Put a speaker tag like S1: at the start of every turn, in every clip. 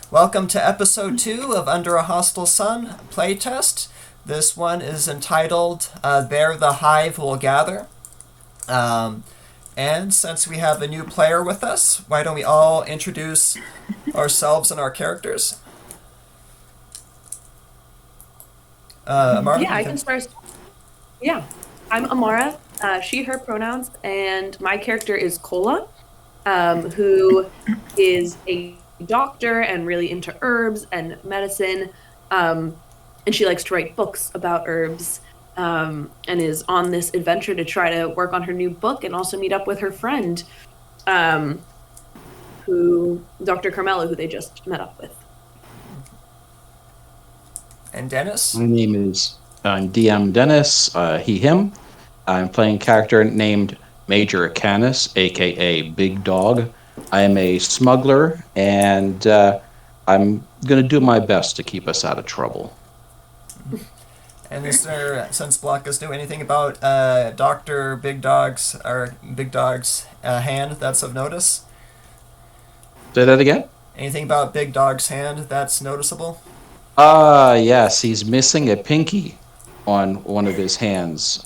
S1: Welcome to episode 2 of Under a Hostile Sun Playtest. This one is entitled There the Hive Will Gather. And since we have a new player with us, why don't we all introduce ourselves and our characters? Amara,
S2: I can start. Yeah, I'm Amara, she, her pronouns, and my character is Kola, who is a doctor and really into herbs and medicine, and she likes to write books about herbs, and is on this adventure to try to work on her new book and also meet up with her friend, Dr. Camelo, who they just met up with.
S1: And Dennis?
S3: My name is DM Dennis, he, him. I'm playing a character named Major Canis, aka Big Dog. I am a smuggler, and I'm going to do my best to keep us out of trouble.
S1: And is there, since Blanca's knew anything about Dr. Big Dog's hand that's of notice?
S3: Say that again?
S1: Anything about Big Dog's hand that's noticeable?
S3: Yes, he's missing a pinky on one of his hands.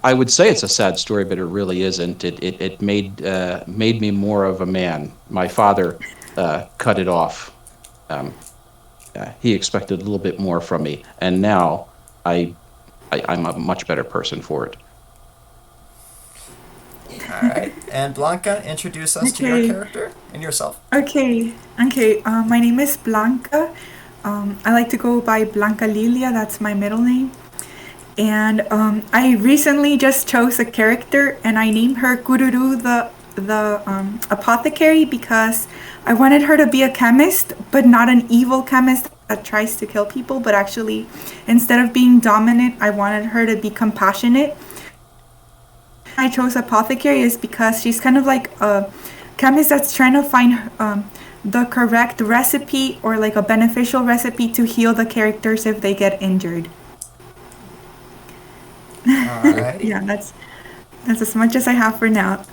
S3: I would say it's a sad story, but it really isn't. It made me more of a man. My father cut it off. He expected a little bit more from me, and now I'm a much better person for it.
S1: All right. And Blanca, introduce us to your character and yourself.
S4: Okay. My name is Blanca. I like to go by Blanca Lilia. That's my middle name. And I recently just chose a character, and I named her Kururu the apothecary, because I wanted her to be a chemist, but not an evil chemist that tries to kill people, but actually, instead of being dominant, I wanted her to be compassionate. I chose apothecary is because she's kind of like a chemist that's trying to find the correct recipe, or like a beneficial recipe to heal the characters if they get injured.
S1: Alright.
S4: Yeah, that's as much as I have for now.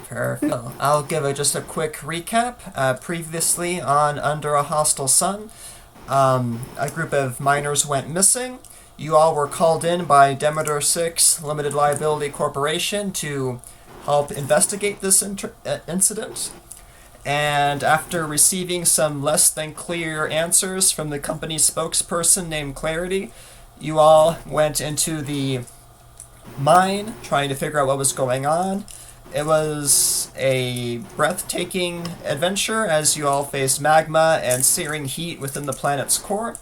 S1: Perfect. I'll give just a quick recap. Previously on Under a Hostile Sun, a group of miners went missing. You all were called in by Demeter 6 Limited Liability Corporation to help investigate this incident. And after receiving some less than clear answers from the company's spokesperson named Clarity, you all went into the mine trying to figure out what was going on. It was a breathtaking adventure as you all faced magma and searing heat within the planet's core.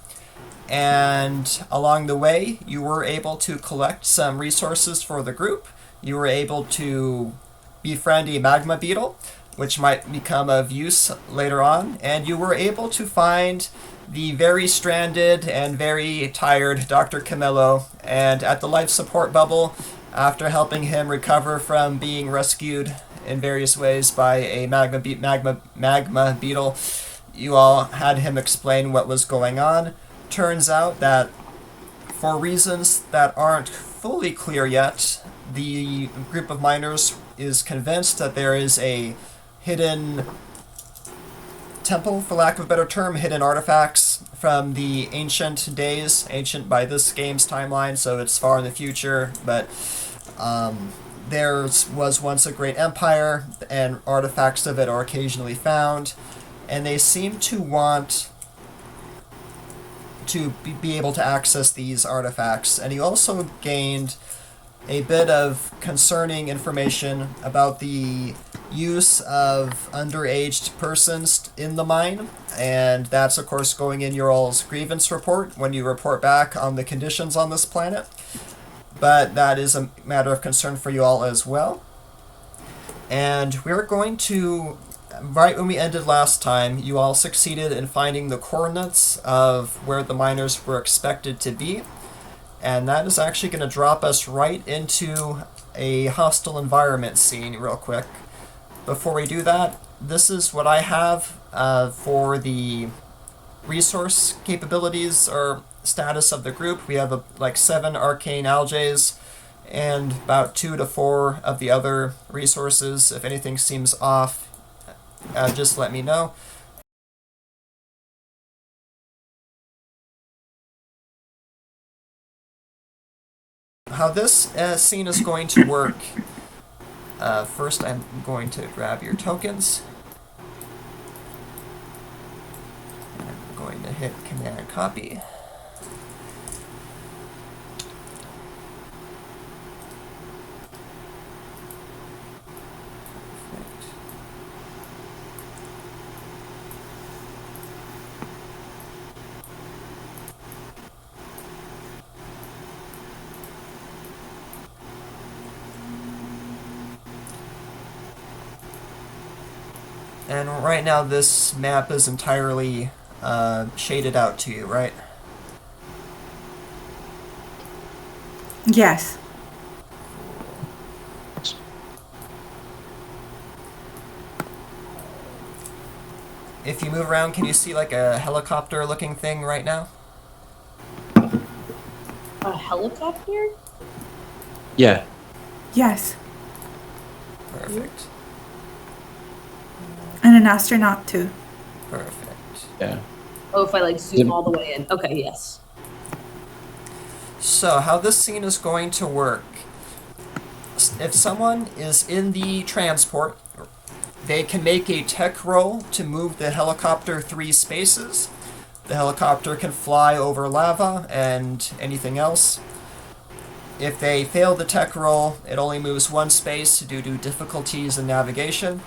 S1: And along the way, you were able to collect some resources for the group. You were able to befriend a magma beetle, which might become of use later on. And you were able to find the very stranded and very tired Dr. Camelo, and at the life support bubble, after helping him recover from being rescued in various ways by a magma beetle, you all had him explain what was going on. Turns out that for reasons that aren't fully clear yet, the group of miners is convinced that there is a hidden temple, for lack of a better term, hidden artifacts from the ancient days, ancient by this game's timeline, so it's far in the future, but there was once a great empire, and artifacts of it are occasionally found, and they seem to want to be able to access these artifacts. And you also gained a bit of concerning information about the use of underaged persons in the mine, and that's of course going in your all's grievance report when you report back on the conditions on this planet. But that is a matter of concern for you all as well. And we're going to, right when we ended last time, you all succeeded in finding the coordinates of where the miners were expected to be. And that is actually going to drop us right into a hostile environment scene real quick. Before we do that, this is what I have for the resource capabilities or status of the group. We have like 7 arcane algaes and about 2 to 4 of the other resources. If anything seems off, just let me know. how this scene is going to work. First, I'm going to grab your tokens. And I'm going to hit Command Copy. And right now this map is entirely shaded out to you, right?
S4: Yes.
S1: If you move around, can you see like a helicopter looking thing right now?
S2: A helicopter?
S3: Yeah.
S4: Yes.
S1: Perfect.
S4: And an astronaut too.
S1: Perfect.
S3: Yeah.
S2: Oh, if I like zoom all the way in. Okay, yes.
S1: So, how this scene is going to work, if someone is in the transport, they can make a tech roll to move the helicopter 3 spaces. The helicopter can fly over lava and anything else. If they fail the tech roll, it only moves 1 space due to difficulties in navigation.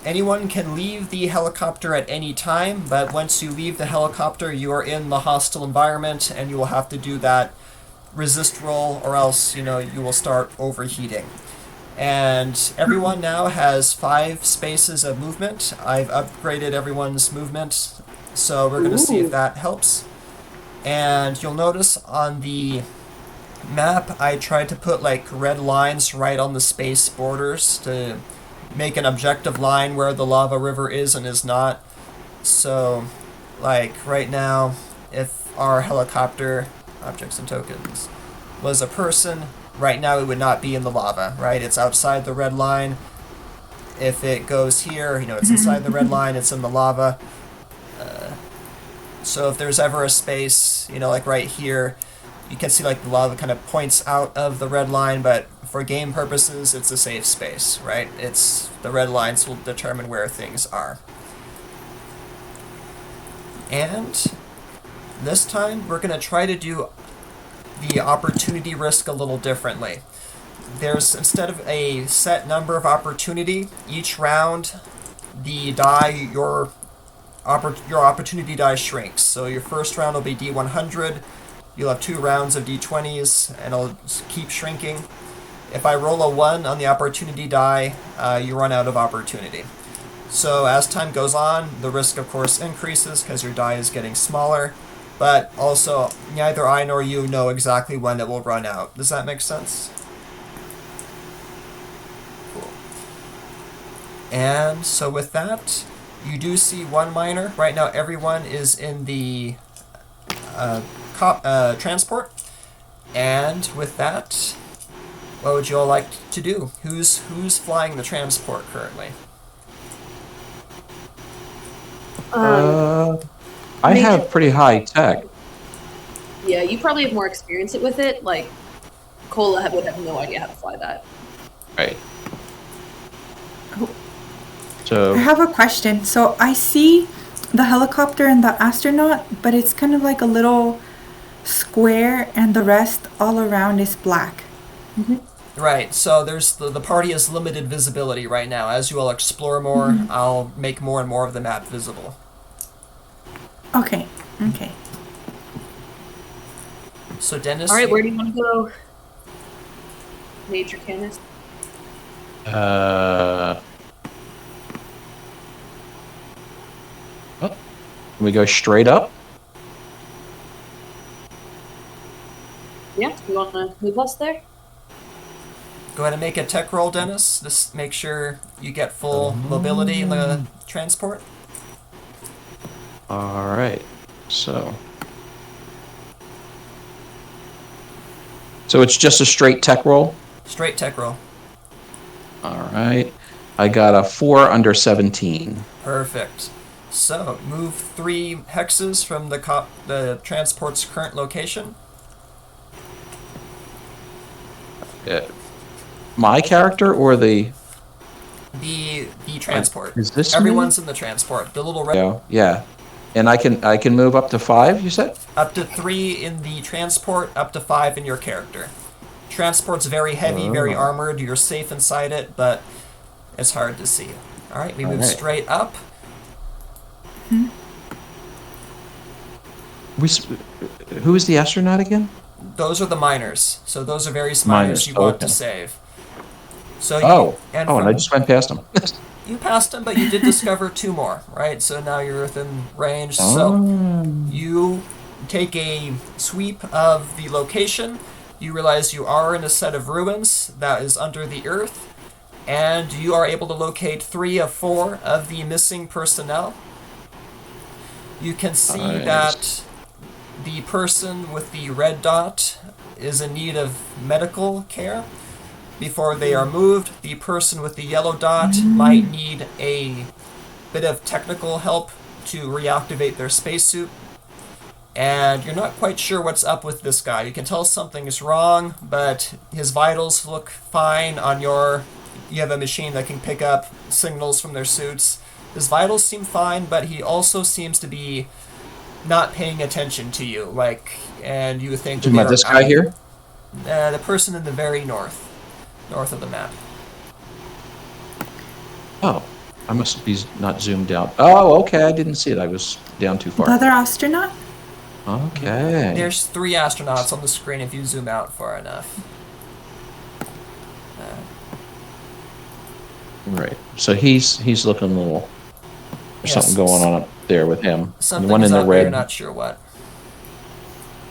S1: Anyone can leave the helicopter at any time, but once you leave the helicopter, you are in the hostile environment, and you will have to do that resist roll, or else, you will start overheating. And everyone now has 5 spaces of movement. I've upgraded everyone's movement, so we're going to see if that helps. And you'll notice on the map, I tried to put like red lines right on the space borders to make an objective line where the lava river is and is not. So, like right now, if our helicopter, objects and tokens, was a person, right now it would not be in the lava, right? It's outside the red line. If it goes here, it's inside the red line, it's in the lava. So if there's ever a space, like right here, you can see like the lava kind of points out of the red line, but for game purposes, it's a safe space, right? The red lines will determine where things are. And this time, we're going to try to do the opportunity risk a little differently. There's, instead of a set number of opportunity, each round, the die, your opportunity die shrinks. So your first round will be D100, you'll have 2 rounds of D20s, and it'll keep shrinking. If I roll a 1 on the opportunity die, you run out of opportunity. So as time goes on, the risk of course increases because your die is getting smaller, but also neither I nor you know exactly when it will run out. Does that make sense? Cool. And so with that, you do see 1 miner. Right now everyone is in the transport. And with that, what would you all like to do? Who's flying the transport currently?
S3: I have pretty high tech.
S2: Yeah, you probably have more experience with it. Like, Kola would have no idea how to fly that.
S3: Right.
S4: I
S3: So
S4: have a question. So I see the helicopter and the astronaut, but it's kind of like a little square, and the rest all around is black.
S1: Right, so there's the party has limited visibility right now. As you all explore more, I'll make more and more of the map visible.
S4: Okay. Okay.
S1: So Dennis,
S2: All right, where do you want to go? Major Canis?
S3: can we go straight up?
S2: Yeah, you want to move us there?
S1: go ahead and make a tech roll, Dennis. Just make sure you get full mobility in the transport.
S3: All right. So it's just a straight tech roll?
S1: Straight tech roll.
S3: All right. I got a 4 under 17.
S1: Perfect. So, move 3 hexes from the transport's current location.
S3: My character or the?
S1: The transport.
S3: Is this
S1: Everyone's in the transport. The little red.
S3: Yeah. And I can move up to 5, you said?
S1: Up to 3 in the transport, up to 5 in your character. Transport's very heavy, very armored. You're safe inside it, but it's hard to see. All right, we move straight up.
S3: Who is the astronaut again?
S1: Those are the miners. So those are various miners you want to save. So
S3: and I just went past them.
S1: You passed them, but you did discover 2 more, right? So now you're within range. So you take a sweep of the location. You realize you are in a set of ruins that is under the earth, and you are able to locate 3 of 4 of the missing personnel. You can see that the person with the red dot is in need of medical care. Before they are moved, the person with the yellow dot might need a bit of technical help to reactivate their spacesuit. And you're not quite sure what's up with this guy. You can tell something is wrong, but his vitals look fine on your... You have a machine that can pick up signals from their suits. His vitals seem fine, but he also seems to be not paying attention to you. And you think...
S3: About this guy here?
S1: The person in the very north of the map.
S3: Oh, I must be not zoomed out. Oh, okay, I didn't see it. I was down too far.
S4: Another astronaut?
S3: Okay.
S1: There's 3 astronauts on the screen if you zoom out far enough.
S3: Right. So he's looking a little... There's something going on up there with him.
S1: Something
S3: the one in the red.
S1: You're not sure what.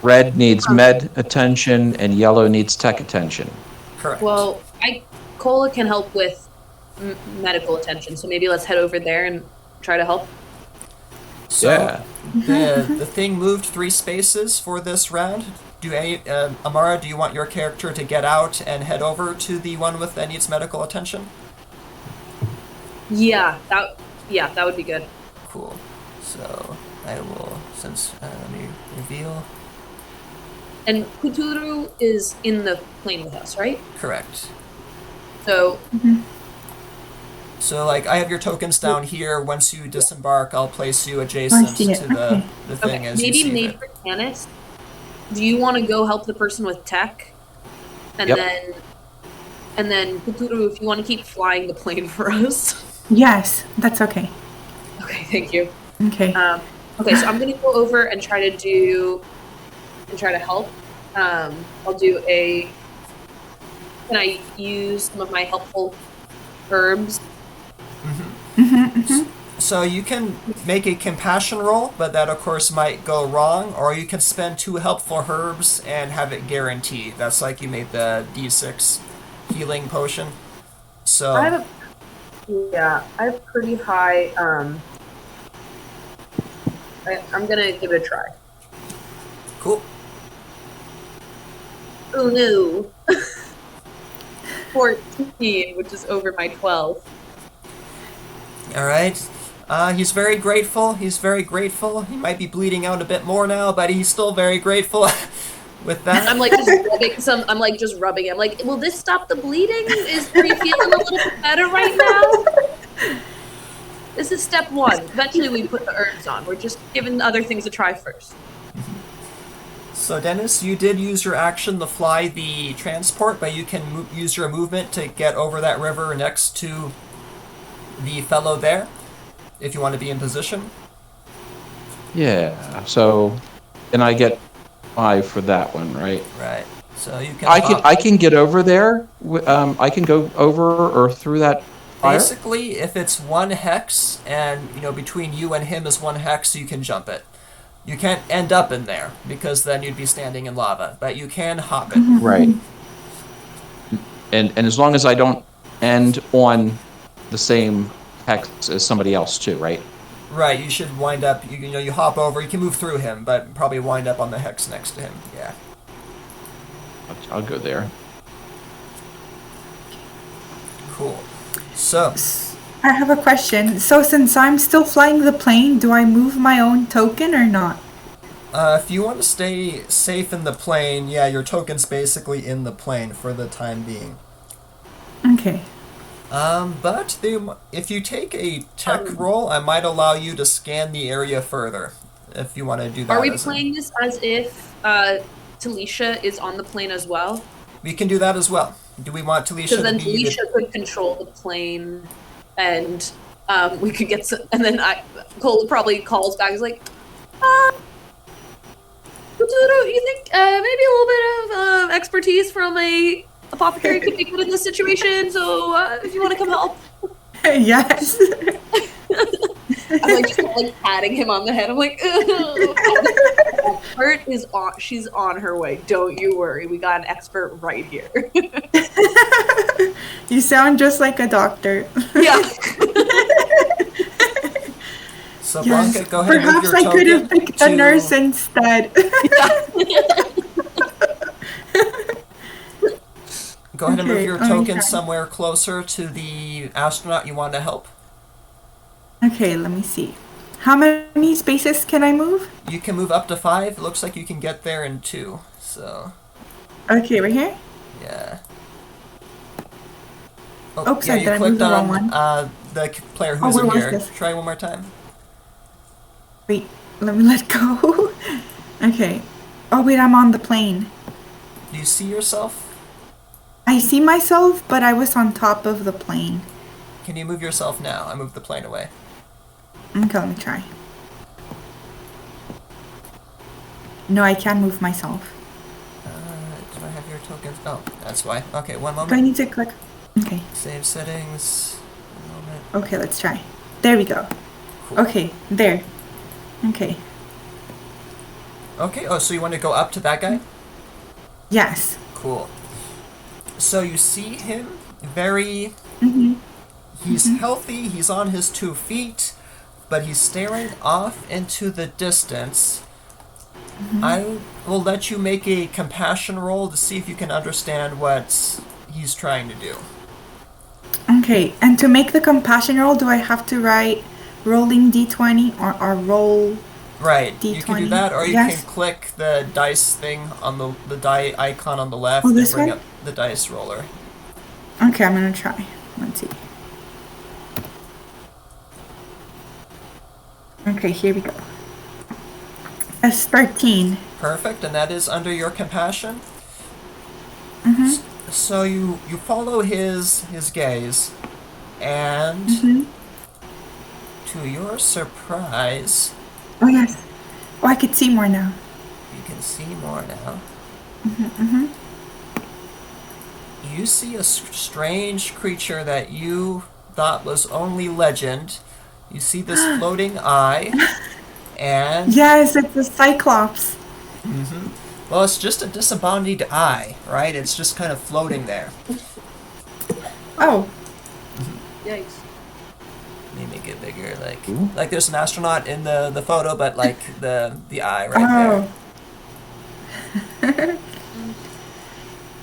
S3: Red needs med attention and yellow needs tech attention.
S1: Correct.
S2: Well, Kola can help with medical attention, so maybe let's head over there and try to help.
S1: So the thing moved 3 spaces for this round. Amara, do you want your character to get out and head over to the one that needs medical attention?
S2: Yeah, that would be good.
S1: Cool. So I will, let me reveal.
S2: And Kururu is in the plane with us, right?
S1: Correct.
S2: So...
S1: So, I have your tokens down here. Once you disembark, I'll place you adjacent to the thing as you see it.
S2: Maybe Major Canis, do you want to go help the person with tech? And then Kururu, if you want to keep flying the plane for us.
S4: Yes, that's okay.
S2: Okay, thank you.
S4: Okay.
S2: Okay, so I'm going to go over and try to help. I'll do can I use some of my helpful herbs?
S1: So you can make a compassion roll, but that of course might go wrong, or you can spend 2 helpful herbs and have it guaranteed. That's like you made the D6 healing potion. So
S2: I have pretty high. I'm gonna give it a try.
S1: Cool.
S2: Oh no. 14, which is over my 12.
S1: All right. He's very grateful. He might be bleeding out a bit more now, but he's still very grateful with that.
S2: I'm just rubbing it. I'm like, will this stop the bleeding? Are you feeling a little bit better right now? This is step 1. Eventually we put the herbs on. We're just giving other things a try first.
S1: So Dennis, you did use your action to fly the transport, but you can use your movement to get over that river next to the fellow there, if you want to be in position.
S3: Yeah. So, and I get 5 for that one, right?
S1: Right. So you can.
S3: I can get over there. I can go over or through that fire?
S1: Basically, if it's 1 hex, and between you and him is 1 hex, you can jump it. You can't end up in there because then you'd be standing in lava, but you can hop it.
S3: Right. And as long as I don't end on the same hex as somebody else too, right?
S1: Right, you should wind up, you hop over, you can move through him, but probably wind up on the hex next to him, yeah.
S3: I'll go there.
S1: Cool. So,
S4: I have a question. So since I'm still flying the plane, do I move my own token or not?
S1: If you want to stay safe in the plane, yeah, your token's basically in the plane for the time being.
S4: Okay.
S1: But if you take a tech roll, I might allow you to scan the area further, if you want to do that.
S2: Are we playing this as if Talisha is on the plane as well?
S1: We can do that as well. Do we want Talisha
S2: Because then
S1: to be
S2: Talisha could control the plane, and we could get some, and then Cole probably calls back. He's like, you think maybe a little bit of expertise from a apothecary could be good in this situation? So if you want to come help.
S4: Yes.
S2: I'm like just like patting him on the head. I'm like, expert is on. She's on her way. Don't you worry. We got an expert right here.
S4: You sound just like a doctor.
S2: Yeah.
S1: So
S4: Yes.
S1: Blanca, go ahead and move
S4: Perhaps
S1: your
S4: I
S1: token
S4: could have picked a nurse instead.
S1: Go ahead and move
S4: Okay,
S1: your
S4: I'm
S1: token
S4: trying.
S1: somewhere closer to the astronaut you want to help.
S4: Okay, let me see. How many spaces can I move?
S1: You can move up to 5. It looks like you can get there in 2. So,
S4: Okay, right here?
S1: yeah.
S4: Oops,
S1: yeah,
S4: I
S1: you
S4: did. I moved
S1: clicked
S4: the wrong
S1: on
S4: one.
S1: the player who's
S4: where
S1: in
S4: was
S1: here.
S4: this?
S1: Try one more time.
S4: Wait, let me let go. Okay. Oh, wait, I'm on the plane.
S1: Do you see yourself?
S4: I see myself, but I was on top of the plane.
S1: Can you move yourself now? I moved the plane away.
S4: Okay, let me try. No, I can't move myself.
S1: Do I have your tokens? Oh, that's why. Okay, one
S4: Do I
S1: moment.
S4: need to click? Okay.
S1: Save settings. One moment.
S4: Okay, let's try. There we go.
S1: Cool.
S4: Okay, there. Okay.
S1: Okay, oh, so you want to go up to that guy?
S4: Yes.
S1: Cool. So you see him very...
S4: Mm-hmm.
S1: He's healthy, he's on his 2 feet, but he's staring off into the distance. I will let you make a compassion roll to see if you can understand what he's trying to do.
S4: Okay, and to make the compassion roll, do I have to write rolling d20 or roll?
S1: Right, you can do
S4: D20.
S1: that, or you
S4: Yes.
S1: can click the dice thing on the die icon on the left
S4: Oh,
S1: and
S4: this
S1: bring
S4: one?
S1: up the dice roller.
S4: Okay, I'm gonna try. Let's see. Okay, here we go. That's 13.
S1: Perfect, and that is under your compassion.
S4: Mm-hmm.
S1: So you follow his gaze, and
S4: Mm-hmm.
S1: to your surprise,
S4: Oh, yes. Oh, I could see more now.
S1: you can see more now.
S4: Mm-hmm.
S1: You see a strange creature that you thought was only legend. You see this floating eye, and
S4: Yes, it's a cyclops.
S1: well, it's just a disembodied eye, right? It's just kind of floating there.
S4: Oh,
S2: Yikes.
S1: Let me make it bigger,
S3: Ooh.
S1: like there's an astronaut in the photo, but like the eye right there.
S4: oh.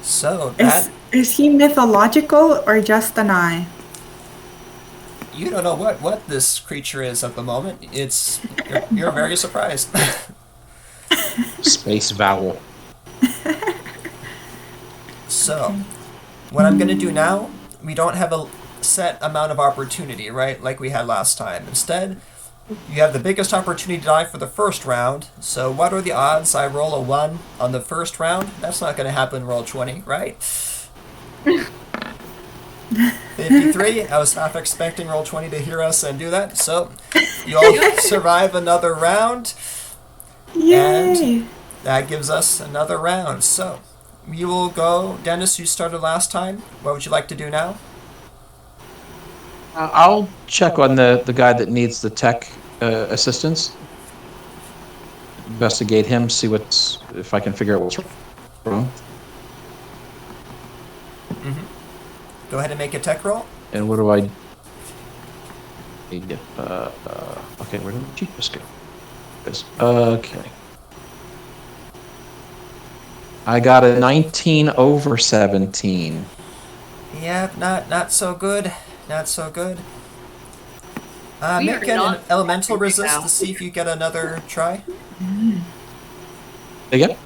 S1: So that
S4: Is he mythological or just an eye?
S1: you don't know what this creature is at the moment. You're very surprised.
S3: Space vowel.
S1: So, what I'm going to do now, we don't have a set amount of opportunity, right, like we had last time. Instead, you have the biggest opportunity to die for the first round. So what are the odds I roll a 1 on the first round? That's not going to happen, roll 20, right? 53, I was half expecting roll 20 to hear us and do that. So, you'll survive another round.
S4: Yay!
S1: That gives us another round. So, you will go. Dennis, you started last time. What would you like to do now?
S3: I'll check on the guy that needs the tech assistance. Investigate him, see if I can figure out what's wrong.
S1: Go ahead and make a tech roll.
S3: And what do I need? Okay, where did the cheat just go? Okay. I got a 19 over 17.
S1: Yeah, not so good. Not so good.
S2: We
S1: Make
S2: are
S1: an
S2: not
S1: elemental
S2: happy right
S1: resist
S2: now.
S1: to see if you get another try.
S3: Again?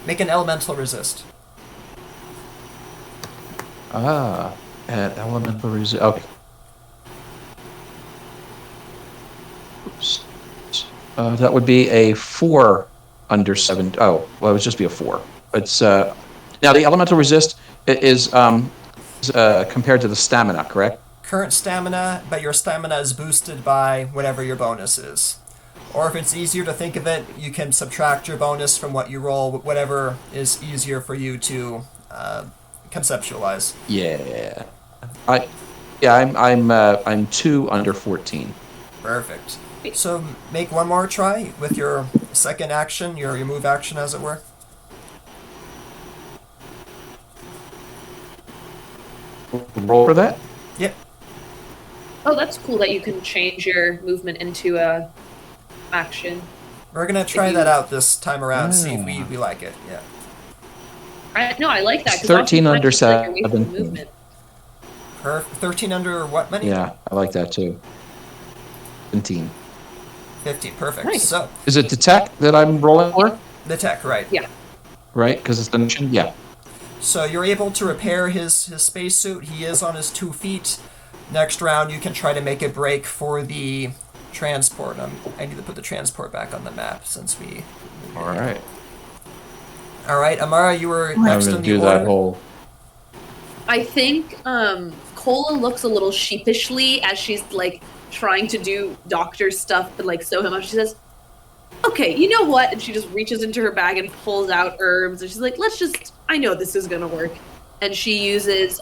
S1: Make an elemental resist.
S3: At elemental resist. Okay. Oops. That would be a 4 under 7. Oh, well, it would just be a 4. It's now the elemental resist is compared to the stamina, correct?
S1: Current stamina, but your stamina is boosted by whatever your bonus is. Or if it's easier to think of it, you can subtract your bonus from what you roll, whatever is easier for you to conceptualize.
S3: Yeah. I'm 2 under 14.
S1: Perfect. So make one more try with your second action, your move action, as it were.
S3: Roll for that?
S1: Yep.
S2: Oh, that's cool that you can change your movement into a action.
S1: We're gonna try that out this time around, see if we like it. Yeah.
S2: I like that. 'cause
S3: 13 under
S2: oftentimes you're away from
S3: 17.
S2: movement.
S1: 13 under what many?
S3: Yeah, I like that too. 17.
S1: 15. Perfect.
S2: Nice.
S1: So
S3: Is it detect that I'm rolling for?
S1: the tech, right?
S2: Yeah.
S3: Right? Because it's the mission? Yeah.
S1: So you're able to repair his spacesuit. He is on his 2 feet. Next round, you can try to make a break for the transport. I need to put the transport back on the map since we.
S3: All right.
S1: All right, Amara, you were
S3: I'm
S1: next
S3: going
S1: in
S3: to
S1: the
S3: do
S1: order.
S3: that whole.
S2: I think Kola looks a little sheepishly as she's like trying to do doctor stuff, but like sew him up. She says, "Okay, you know what?" And she just reaches into her bag and pulls out herbs, and she's like, I know this is gonna work." And she uses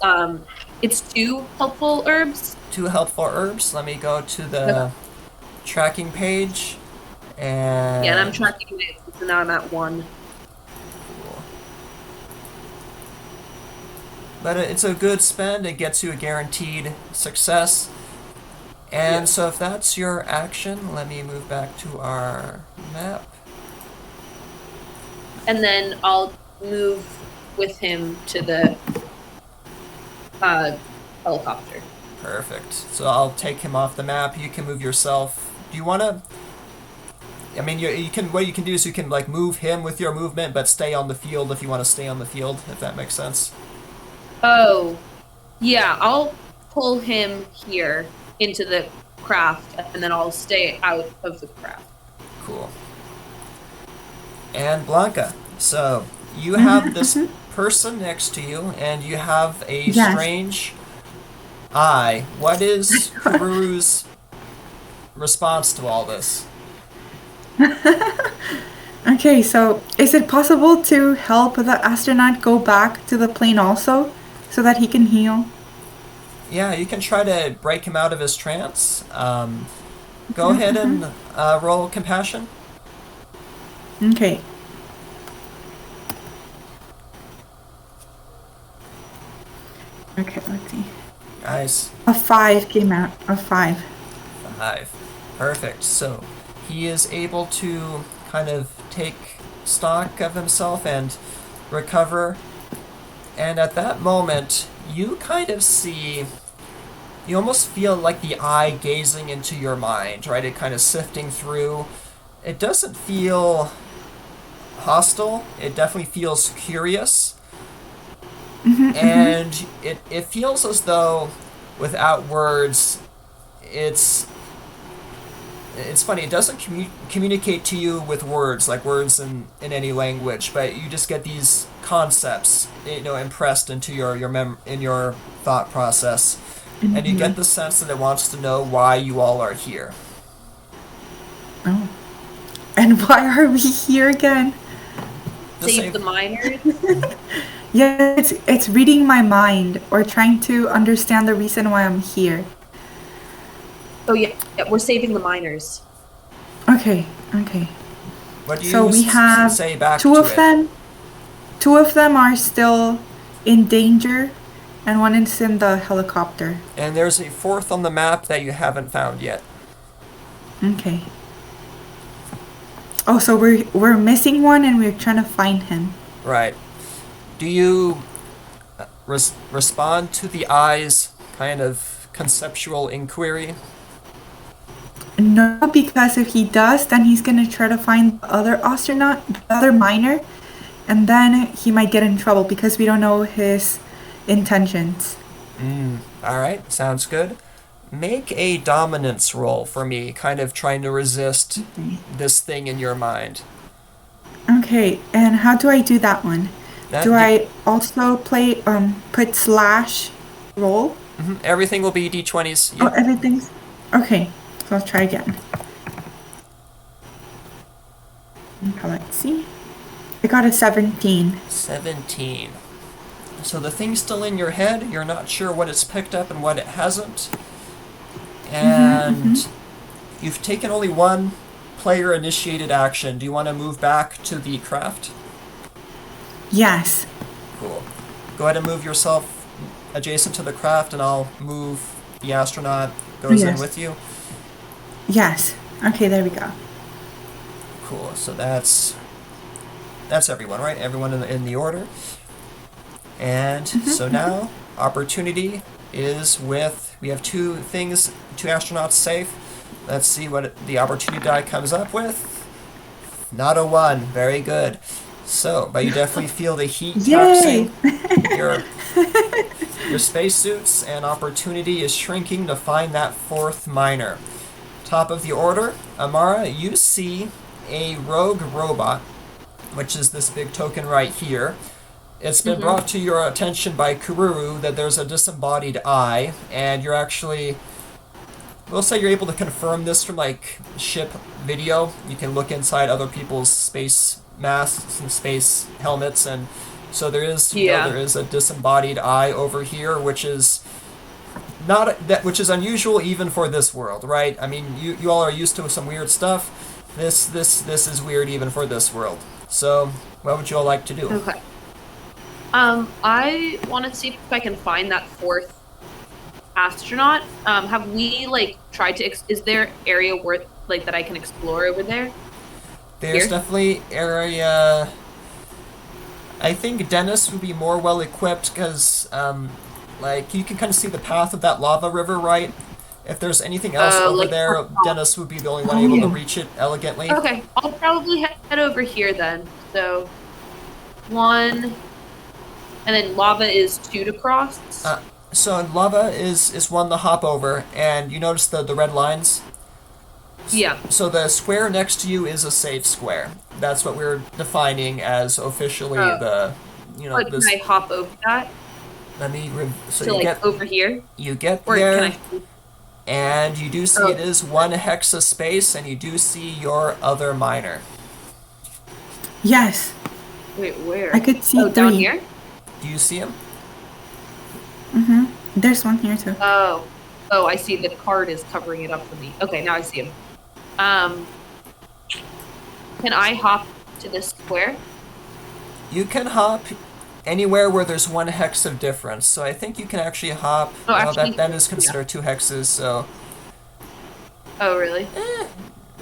S2: it's 2 helpful herbs.
S1: 2 helpful herbs. Let me go to the tracking page. And
S2: Yeah, and I'm tracking it, so now I'm at 1.
S1: Cool. But it's a good spend. It gets you a guaranteed success. And so if that's your action, let me move back to our map.
S2: And then I'll move with him to the helicopter.
S1: Perfect. So I'll take him off the map. You can move yourself. Do you want to? I mean, you can. What you can do is you can like move him with your movement, but stay on the field if you want to stay on the field. If that makes sense.
S2: Oh, yeah, I'll pull him here into the craft, and then I'll stay out of the craft.
S1: Cool. And Blanca, so you have this person next to you, and you have a
S4: Yes.
S1: strange eye. What is Kururu's response to all this?
S4: Okay, so is it possible to help the astronaut go back to the plane also, so that he can heal?
S1: Yeah, you can try to break him out of his trance. Go ahead and roll compassion.
S4: Okay. Okay, let's see.
S1: Nice.
S4: A 5 came out. A 5.
S1: 5. Perfect. So he is able to kind of take stock of himself and recover. And at that moment, you kind of see, you almost feel like the eye gazing into your mind, right? It kind of sifting through. It doesn't feel hostile. It definitely feels curious. And it feels as though, without words, it's funny. It doesn't communicate to you with words, like words in any language, but you just get these concepts, impressed into your thought process, and you get the sense that it wants to know why you all are here.
S4: Oh. And why are we here again?
S2: Save the miners.
S4: Yeah, it's reading my mind or trying to understand the reason why I'm here.
S2: Oh yeah, we're saving the miners.
S4: Okay.
S1: What do you
S4: So we have
S1: say back
S4: 2
S1: to
S4: of
S1: it?
S4: them. 2 of them are still in danger, and 1 is in the helicopter.
S1: And there's a 4th on the map that you haven't found yet.
S4: Okay. Oh, so we're missing 1 and we're trying to find him.
S1: Right. Do you respond to the eye's kind of conceptual inquiry?
S4: no, because if he does, then he's gonna try to find the other astronaut, the other miner, and then he might get in trouble because we don't know his intentions.
S1: All right, sounds good. Make a dominance roll for me, kind of trying to resist this thing in your mind.
S4: Okay, and how do I do that one? Do I also put slash roll?
S1: Everything will be d20s.
S4: Oh, everything's okay. So I'll try again. Okay, let's see. I got a 17.
S1: 17. So the thing's still in your head. You're not sure what it's picked up and what it hasn't. And you've taken only one player-initiated action. Do you want to move back to the craft?
S4: Yes.
S1: Cool. Go ahead and move yourself adjacent to the craft, and I'll move the astronaut goes in with you.
S4: Yes. Okay, there we go.
S1: Cool. So that's everyone, right? Everyone in the order. And so now opportunity is with, we have two astronauts safe. Let's see what the opportunity die comes up with. Not a 1. Very good. So, but you definitely feel the heat taxing your spacesuits, and opportunity is shrinking to find that 4th miner. Top of the order, Amara, you see a rogue robot, which is this big token right here. It's been brought to your attention by Kururu that there's a disembodied eye, and you're actually, we'll say you're able to confirm this from like ship video. You can look inside other people's space masks and space helmets, and so there is there is a disembodied eye over here, which is which is unusual even for this world, right? I mean, you all are used to some weird stuff. This is weird even for this world. So, what would you all like to do?
S2: Okay. I want to see if I can find that 4th astronaut. Have we tried to? Is there area worth that I can explore over there?
S1: There's definitely area. I think Dennis would be more well equipped because, you can kind of see the path of that lava river, right? If there's anything else over there, Dennis would be the only one able to reach it elegantly.
S2: Okay, I'll probably head over here then. So, 1. And then lava is 2 to cross?
S1: So lava is 1 to hop over, and you notice the red lines?
S2: Yeah.
S1: So the square next to you is a safe square. That's what we're defining as officially the,
S2: Can I hop over that?
S1: Let me,
S2: so you get over here?
S1: You get
S2: or
S1: there,
S2: can I...
S1: and you do see it is 1 hexa space, and you do see your other miner.
S4: Yes.
S2: Wait, where?
S4: I could see 3.
S2: Down here?
S1: Do you see him?
S4: There's one here too.
S2: Oh, I see. The card is covering it up for me. Okay, now I see him. Can I hop to this square?
S1: You can hop anywhere where there's 1 hex of difference. So I think you can actually hop. That is considered 2 hexes. So.
S2: Oh really?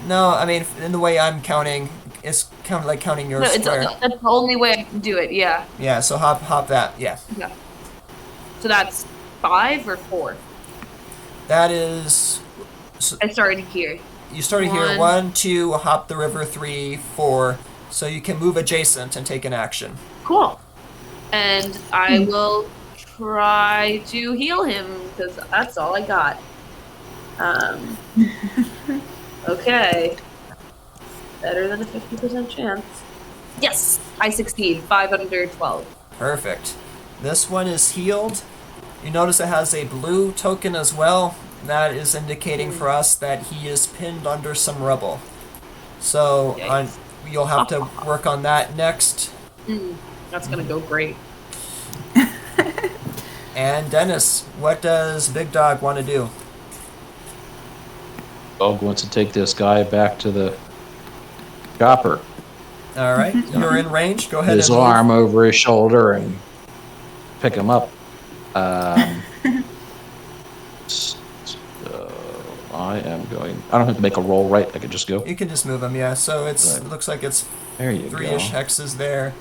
S1: No, I mean in the way I'm counting, it's kind of like counting your square.
S2: That's the only way I can do it. Yeah.
S1: Yeah. So hop that. Yeah.
S2: Yeah. So that's 5 or 4.
S1: That is. So
S2: I started here.
S1: You started here. 1, 2, hop the river. 3, 4. So you can move adjacent and take an action.
S2: Cool. And I will try to heal him because that's all I got. Okay. Better than a 50% chance. Yes, I succeed. 5 under 12.
S1: Perfect. This one is healed. You notice it has a blue token as well. That is indicating for us that he is pinned under some rubble. So you'll have to work on that next.
S2: That's gonna go great.
S1: And Dennis, what does Big Dog want to do?
S3: Dog wants to take this guy back to the chopper.
S1: All right, you're in range. Go ahead.
S3: His arm over his shoulder and pick him up. So I am going. I don't have to make a roll, right? I can just go.
S1: You can just move him, yeah. So it looks like it's
S3: there. You
S1: 3-ish hexes there.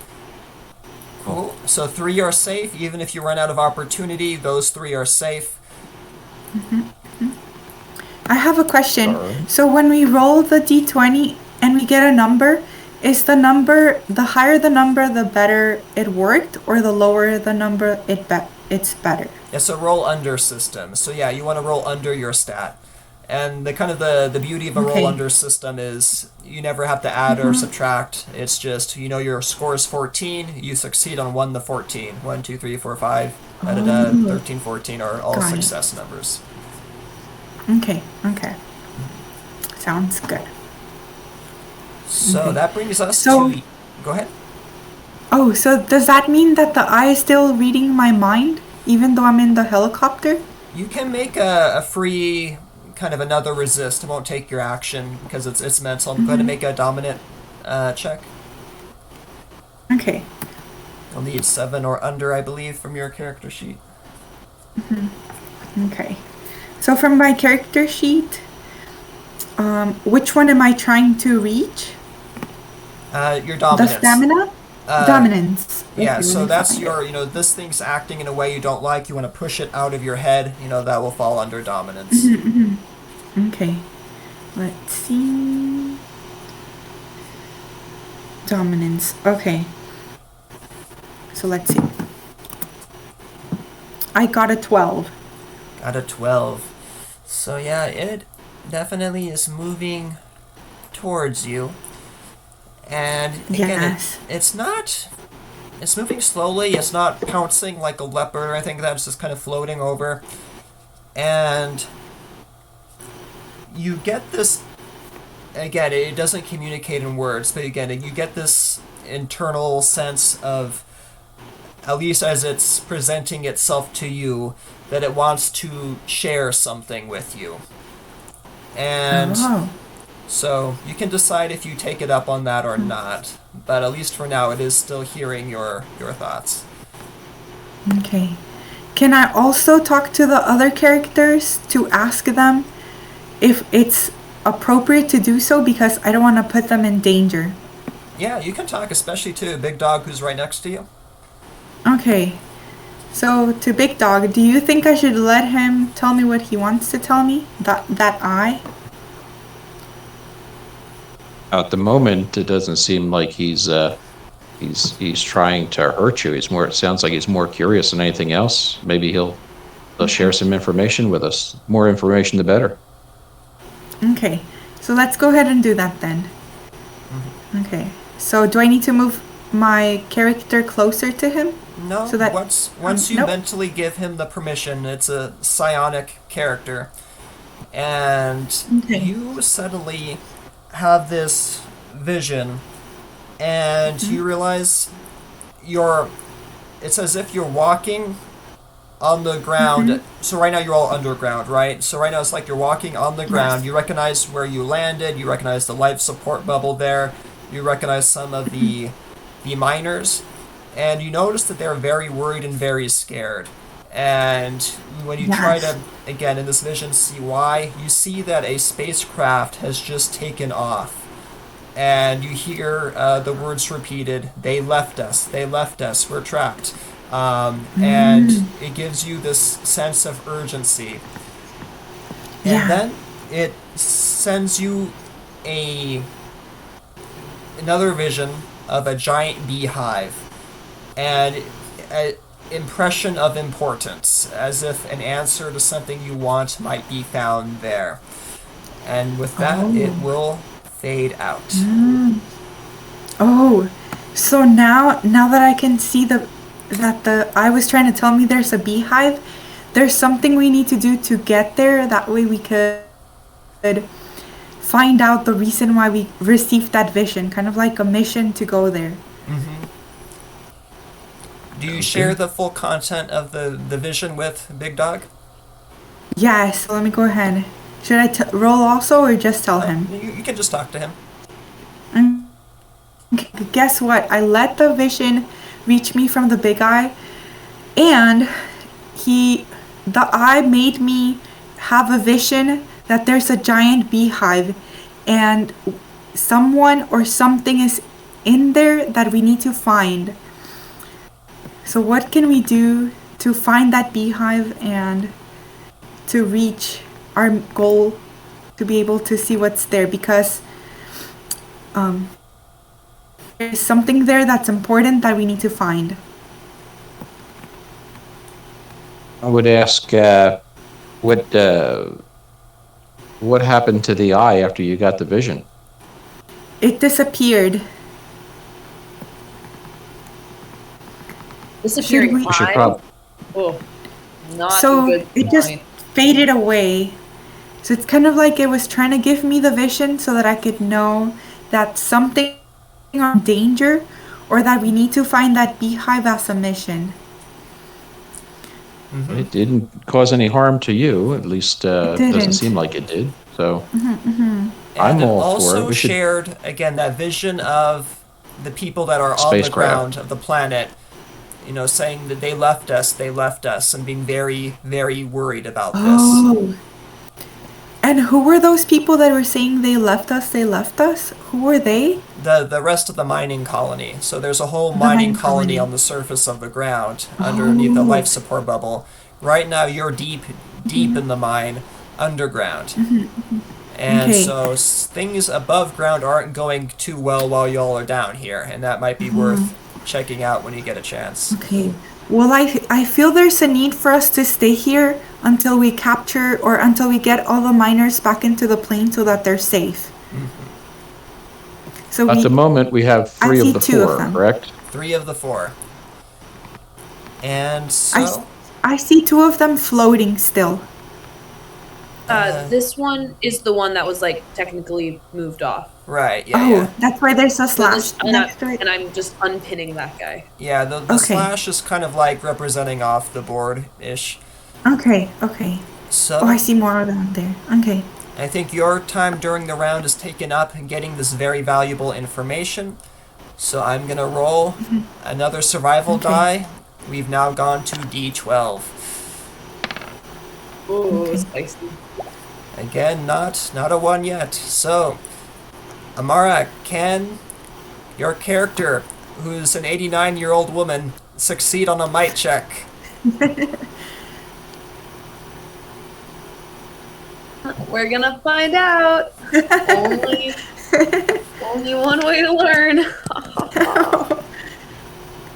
S1: Cool. So 3 are safe. Even if you run out of opportunity, those 3 are safe.
S4: I have a question.
S3: Alright.
S4: So when we roll the d20 and we get a number, is the number, the higher the number, the better it worked, or the lower the number, it's better?
S1: It's a roll under system. So yeah, you want to roll under your stat. And the kind of the beauty of a roll
S4: Okay.
S1: under system is you never have to add or subtract. It's just, your score is 14, you succeed on 1 to 14. 1, 2, 3, 4, 5, da, da, da, 13, 14 are all
S4: Got it.
S1: success numbers.
S4: Okay. Sounds good.
S1: So
S4: Okay.
S1: that brings us
S4: So-
S1: to... Go ahead.
S4: Oh, so does that mean that the eye is still reading my mind, even though I'm in the helicopter?
S1: You can make a free, kind of another resist. It won't take your action because it's mental. Go ahead and make a dominant check.
S4: Okay.
S1: You'll need 7 or under, I believe, from your character sheet.
S4: Okay. So from my character sheet, which one am I trying to reach?
S1: Your
S4: The
S1: dominance.
S4: stamina? Dominance.
S1: Yeah,
S4: Okay,
S1: so
S4: let me
S1: that's
S4: find
S1: your,
S4: it.
S1: this thing's acting in a way you don't like. You want to push it out of your head. That will fall under dominance.
S4: Okay. Let's see. Dominance. Okay. So let's see. I got a 12.
S1: Got a 12. So yeah, it definitely is moving towards you. And again,
S4: Yes.
S1: it's moving slowly. It's not pouncing like a leopard or anything like that. It's just kind of floating over. And you get this, again, it doesn't communicate in words, but again, you get this internal sense of, at least as it's presenting itself to you, that it wants to share something with you. And
S4: Oh.
S1: so you can decide if you take it up on that or not, but at least for now it is still hearing your thoughts.
S4: Okay. Can I also talk to the other characters to ask them if it's appropriate to do so, because I don't want to put them in danger?
S1: Yeah, you can talk, especially to Big Dog who's right next to you.
S4: Okay. So to Big Dog, do you think I should let him tell me what he wants to tell me? That eye?
S3: At the moment, it doesn't seem like he's trying to hurt you. It sounds like he's more curious than anything else. Maybe he'll share some information with us. More information, the better.
S4: Okay. So let's go ahead and do that then. Okay. So do I need to move my character closer to him?
S1: No,
S4: So that-
S1: once you
S4: nope.
S1: mentally give him the permission, it's a psionic character, and
S4: Okay.
S1: you suddenly have this vision, and you realize it's as if you're walking on the ground. So right now you're all underground, right? So right now it's like you're walking on the ground.
S4: Yes.
S1: You recognize where you landed. You recognize the life support bubble there. You recognize some of the miners, and you notice that they're very worried and very scared. And when you try
S4: Yes.
S1: to, again, in this vision, see why, you see that a spacecraft has just taken off. And you hear the words repeated, they left us, we're trapped. And it gives you this sense of urgency. And
S4: Yeah.
S1: then it sends you another vision of a giant beehive. And an impression of importance, as if an answer to something you want might be found there. And with that, it will fade out.
S4: Oh, so now that I can see that the eye was trying to tell me there's a beehive, there's something we need to do to get there. That way we could find out the reason why we received that vision, kind of like a mission to go there.
S1: Do you share the full content of the vision with Big Dog?
S4: Yeah, so let me go ahead. Should I roll also or just tell him?
S1: You can just talk to him.
S4: Okay, guess what? I let the vision reach me from the big eye, and the eye made me have a vision that there's a giant beehive, and someone or something is in there that we need to find. So what can we do to find that beehive and to reach our goal to be able to see what's there because there's something there that's important that we need to find.
S3: I would ask, what happened to the eye after you got the vision?
S4: It disappeared.
S2: Disappearing
S4: we-
S3: We should
S2: eye?
S3: prob-
S2: Oh, not
S4: So
S2: a good
S4: it just
S2: sign.
S4: faded away. So it's kind of like it was trying to give me the vision so that I could know that something in danger or that we need to find that beehive as a mission.
S3: It didn't cause any harm to you, at least doesn't
S4: didn't.
S3: seem like it did. So
S1: And
S3: I'm
S1: it
S3: all for it.
S1: also
S3: We should-
S1: shared, again, that vision of the people that are on the
S3: Spacecraft.
S1: ground of the planet, saying that they left us, and being very, very worried about this.
S4: Oh. And who were those people that were saying they left us? They left us? Who were they?
S1: The rest of the mining colony. So there's a whole mining
S4: mining
S1: colony
S4: colony.
S1: on the surface of the ground underneath the
S4: Oh.
S1: life support bubble. Right now you're deep in the mine underground. And
S4: Okay.
S1: so things above ground aren't going too well while y'all are down here, and that might be worth checking out when you get a chance.
S4: Okay. Well, I feel there's a need for us to stay here until we capture or until we get all the miners back into the plane so that they're safe. So
S3: at the moment, we have
S4: I
S3: 3
S4: see
S3: of the
S4: 2 of
S3: 4,
S4: them.
S3: correct?
S1: 3 of the 4. And
S4: I,
S1: so
S4: I see 2 of them floating still.
S2: This one is the one that was like technically moved off.
S1: right, yeah,
S4: Oh,
S1: yeah.
S4: that's why there's a
S2: So
S4: slash
S2: this- and,
S4: next to it.
S2: and I'm just unpinning that guy.
S1: Yeah, the
S4: Okay.
S1: slash is kind of like representing off the board-ish.
S4: Okay, okay.
S1: So
S4: Oh, I see more of them there. Okay.
S1: I think your time during the round is taken up in getting this very valuable information. So I'm going to roll another survival
S4: Okay.
S1: die. We've now gone to D12.
S2: Ooh, spicy.
S1: Again, not a 1 yet. So, Amara, can your character, who's an 89-year-old woman, succeed on a might check?
S2: We're gonna find out. only one way to learn.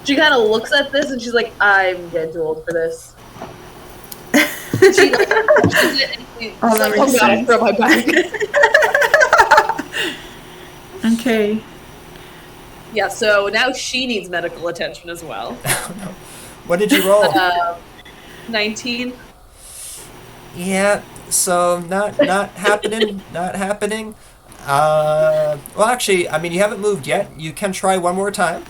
S2: She kind of looks at this and she's like, "I'm getting too old for this." She like, pushes it and she's
S4: Oh, that
S2: like, "Oh
S4: makes
S2: god, I
S4: sense.
S2: throw my back."
S4: Okay.
S2: Yeah, so now she needs medical attention as well.
S1: What did you roll?
S2: 19.
S1: Yeah, so not happening, not happening. Well, actually, I mean, you haven't moved yet. You can try one more time.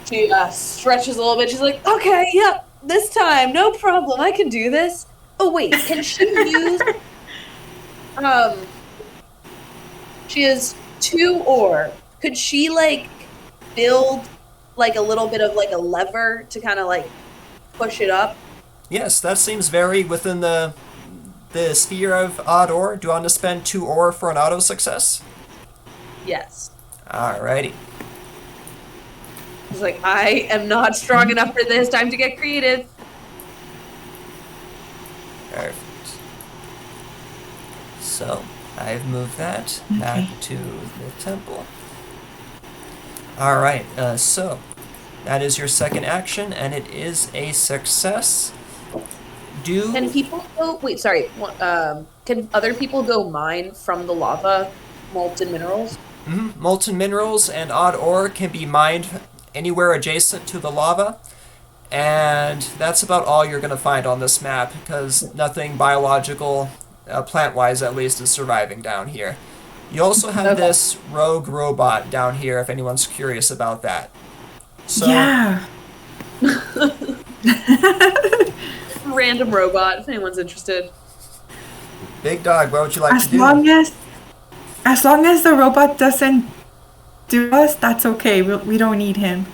S2: She stretches a little bit. She's like, "Okay, yep, this time, no problem. I can do this." Oh wait, can she use? She has 2 ore. Could she like build like a little bit of like a lever to kind of like push it up?
S1: Yes, that seems very within the sphere of odd ore. Do you want to spend 2 ore for an auto success?
S2: Yes.
S1: Alrighty.
S2: She's like, "I am not strong enough for this. Time to get creative."
S1: Perfect. So, I've moved that back to the temple. Alright, so that is your second action, and it is a success.
S2: Can people go? Wait, sorry. Can other people go mine from the lava molten minerals?
S1: Molten minerals and odd ore can be mined anywhere adjacent to the lava, and that's about all you're going to find on this map, because nothing biological, plant-wise at least, is surviving down here. You also have
S2: Okay.
S1: this rogue robot down here, if anyone's curious about that. So,
S4: Yeah.
S2: Random robot, if anyone's interested.
S1: Big Dog, what would you like
S4: As
S1: to do?
S4: long as the robot doesn't do us, that's okay. We don't need him.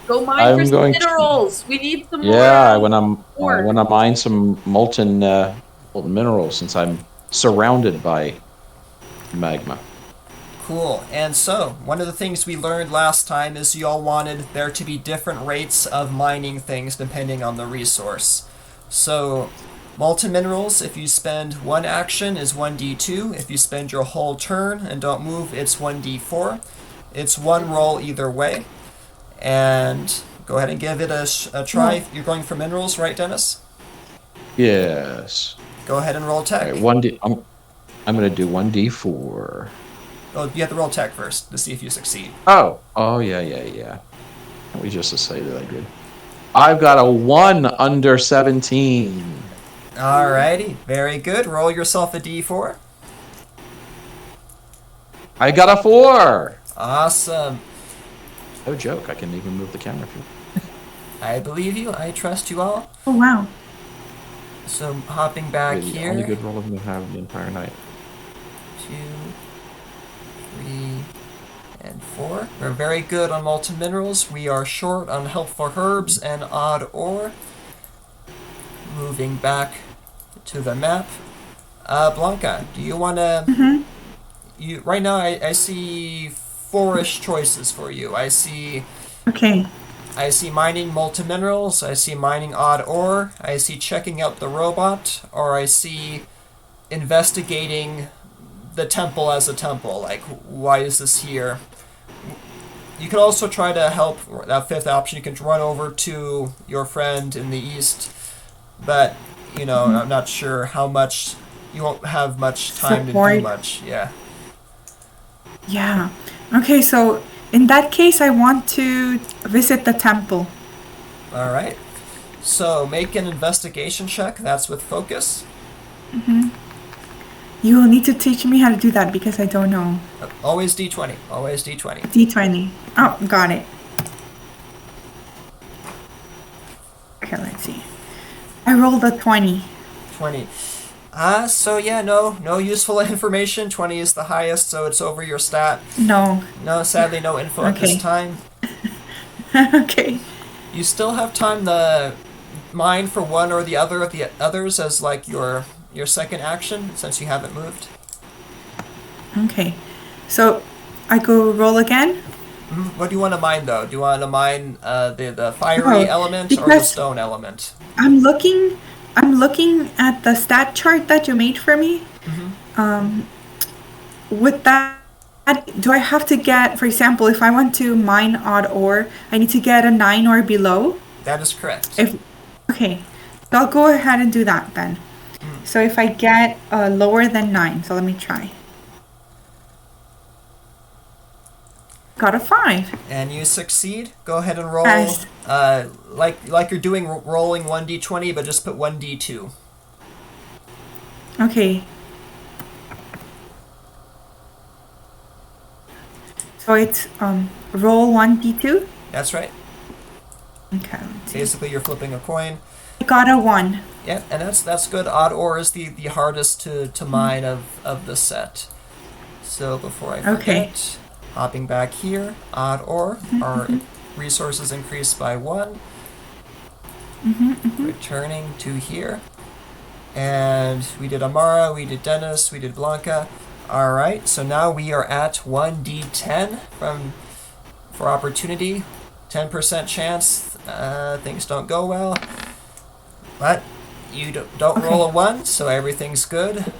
S2: Go mine
S3: I'm
S2: for some
S3: going to-
S2: minerals. We need some more.
S3: Yeah, when I'm
S2: ore.
S3: when I mine some molten minerals, since I'm surrounded by magma.
S1: Cool. And so, one of the things we learned last time is y'all wanted there to be different rates of mining things depending on the resource. So, Molten minerals, if you spend one action, is 1d2. If you spend your whole turn and don't move, it's 1d4. It's one roll either way. And go ahead and give it a try. You're going for minerals, right, Dennis?
S3: Yes.
S1: Go ahead and roll tech.
S3: Okay, 1D. I'm going to do 1d4.
S1: Oh, you have to roll tech first to see if you succeed.
S3: Oh, yeah. We just say that I did. I've got a 1 under 17.
S1: Alrighty, very good. Roll yourself a d4.
S3: I got a 4.
S1: Awesome.
S3: No joke. I can even move the camera if you.
S1: I believe you. I trust you all.
S4: Oh, wow.
S1: So hopping back
S3: The
S1: here.
S3: only good roll I'm going to have the entire night.
S1: 2, 3, and 4. We're very good on molten minerals. We are short on helpful herbs and odd ore. Moving back to the map. Blanca, do you want to... You right now, I see 4-ish choices for you. I see
S4: Okay.
S1: mining molten minerals, I see mining odd ore, I see checking out the robot, or I see investigating the temple as a temple. Like, why is this here? You can also try to help, that 5th option, you can run over to your friend in the east, but, you know, I'm not sure how much, you won't have much time to do
S4: Support.
S1: much, yeah.
S4: Yeah. Okay, so in that case, I want to visit the temple.
S1: Alright, so make an investigation check, that's with focus.
S4: You will need to teach me how to do that because I don't know.
S1: Always D20, always D20.
S4: D20. Oh, got it. Okay, let's see. I rolled a 20.
S1: 20. So yeah, no useful information. 20 is the highest, so it's over your stat.
S4: No.
S1: No, sadly, no info at this
S4: Okay.
S1: time.
S4: Okay.
S1: You still have time to mine for one or the other of the others as like your second action, since you haven't moved.
S4: Okay. So I go roll again?
S1: What do you want to mine though? Do you want to mine the fiery
S4: Oh,
S1: element or the
S4: because-
S1: stone element?
S4: I'm looking at the stat chart that you made for me. With that, do I have to get, for example, if I want to mine odd ore, I need to get a 9 or below?
S1: That is correct.
S4: Okay, so I'll go ahead and do that then. So if I get lower than 9, so let me try. Got a 5.
S1: And you succeed. Go ahead and roll.
S4: Nice.
S1: Like you're doing rolling 1d20, but just put 1d2.
S4: Okay. So it's roll 1d2.
S1: That's right.
S4: Okay. Let's see.
S1: Basically, you're flipping a coin.
S4: I got a 1.
S1: Yeah, and that's good. Odd ore is the hardest to mine of the set. So before I forget, hopping back here, odd ore, our resources increased by 1. Returning to here. And we did Amara, we did Dennis, we did Blanca. Alright, so now we are at 1d10 for opportunity. 10% chance things don't go well. But you don't roll a 1, so everything's good.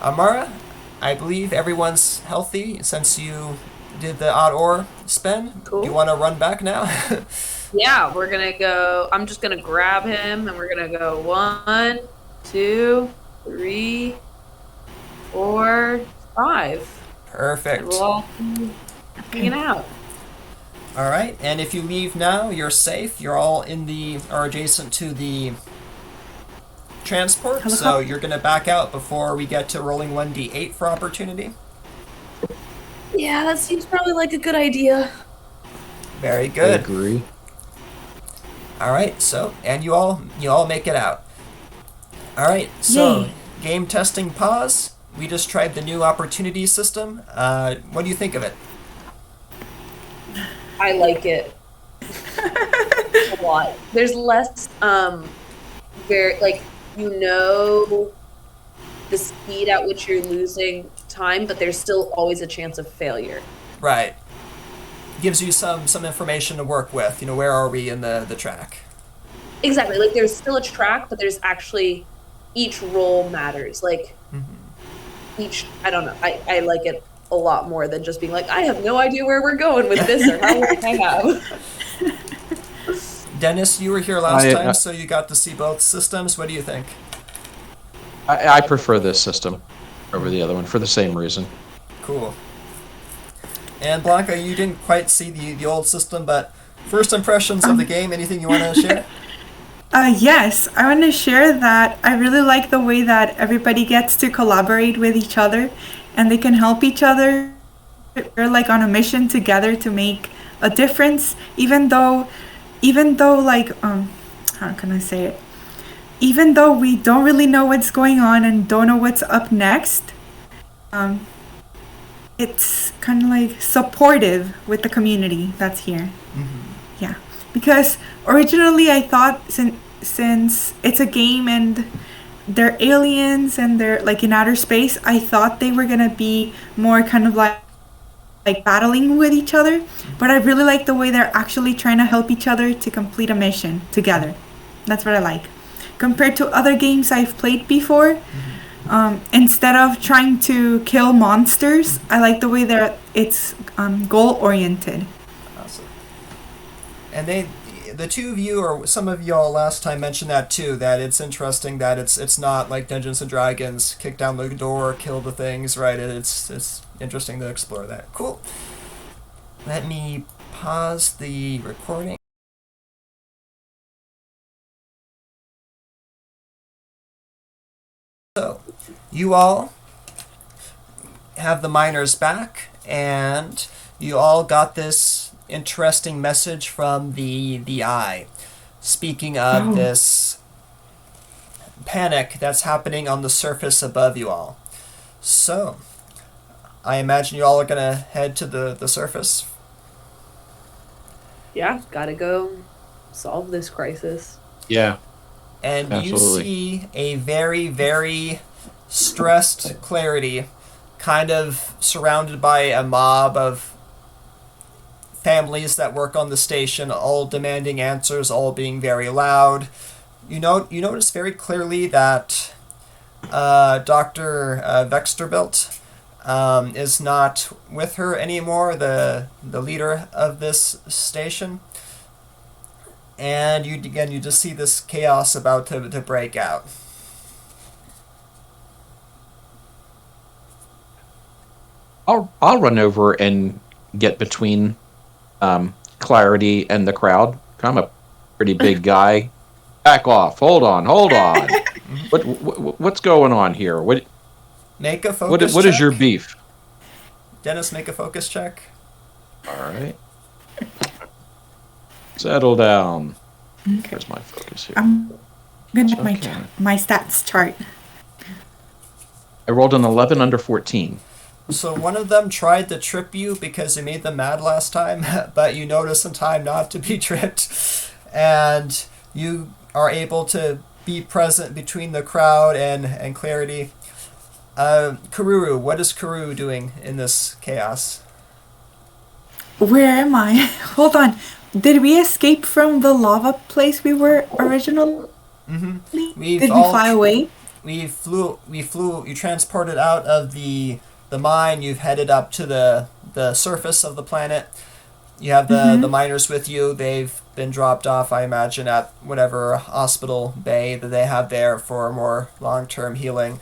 S1: Amara, I believe everyone's healthy since you did the odd ore spin.
S2: Cool.
S1: Do you want to run back now?
S2: Yeah, we're gonna go. I'm just gonna grab him, and we're gonna go 1, 2, 3, 4, 5.
S1: Perfect.
S2: We'll all be hanging out.
S1: All right, and if you leave now, you're safe. You're all or adjacent to the transport, so you're gonna back out before we get to rolling 1d8 for opportunity.
S2: Yeah, that seems probably like a good idea.
S1: Very
S3: I
S1: good.
S3: agree.
S1: All right, so and you all make it out. All right, so
S4: Yay.
S1: game testing pause. We just tried the new opportunity system. What do you think of it?
S2: I like it a lot. There's less, very like the speed at which you're losing time, but there's still always a chance of failure.
S1: Right. Gives you some information to work with. You know, where are we in the track?
S2: Exactly. Like there's still a track, but there's actually each roll matters. Like each, I don't know. I like it a lot more than just being like, I have no idea where we're going with this or how much I have.
S1: Dennis, you were here last
S3: I-
S1: time, so you got to see both systems. What do you think?
S3: I prefer this system over the other one for the same reason.
S1: Cool. And Blanca, you didn't quite see the old system, but first impressions of the game, anything you want to share?
S4: Yes, I want to share that I really like the way that everybody gets to collaborate with each other and they can help each other. They're like on a mission together to make a difference, even though like, how can I say it? Even though we don't really know what's going on and don't know what's up next, it's kind of like supportive with the community that's here. Yeah, because originally I thought since it's a game and they're aliens and they're like in outer space, I thought they were gonna be more kind of like battling with each other. But I really like the way they're actually trying to help each other to complete a mission together. That's what I like. Compared to other games I've played before, instead of trying to kill monsters, I like the way that it's goal oriented.
S1: Awesome. And the two of you, or some of y'all last time mentioned that too, that it's interesting that it's not like Dungeons and Dragons, kick down the door, kill the things, right? It's interesting to explore that. Cool. Let me pause the recording. So, you all have the miners back, and you all got this interesting message from the eye. Speaking of this panic that's happening on the surface above you all. So, I imagine you all are going to head to the surface.
S2: Yeah, gotta go solve this crisis.
S3: Yeah.
S1: And
S3: Absolutely.
S1: you see a very, very stressed Clarity, kind of surrounded by a mob of families that work on the station, all demanding answers, all being very loud. You notice very clearly that Dr. Vexterbilt is not with her anymore, the leader of this station. And you just see this chaos about to break out.
S3: I'll run over and get between Clarity and the crowd. I'm a pretty big guy. Back off. Hold on. What's going on here?
S1: Make a focus
S3: What
S1: check.
S3: is your beef?
S1: Dennis, make a focus check.
S3: All right. Settle down.
S4: Okay.
S3: Where's my focus here?
S4: I'm gonna check
S3: Okay.
S4: my stats chart.
S3: I rolled an 11 under 14.
S1: So one of them tried to trip you because you made them mad last time, but you notice in time not to be tripped, and you are able to be present between the crowd and Clarity. Kururu, what is Kururu doing in this chaos?
S4: Where am I? Hold on. Did we escape from the lava place we were originally?
S1: Mm-hmm.
S4: Did we fly away?
S1: We flew. You transported out of the mine. You've headed up to the surface of the planet. You have the miners with you. They've been dropped off, I imagine, at whatever hospital bay that they have there for more long-term healing.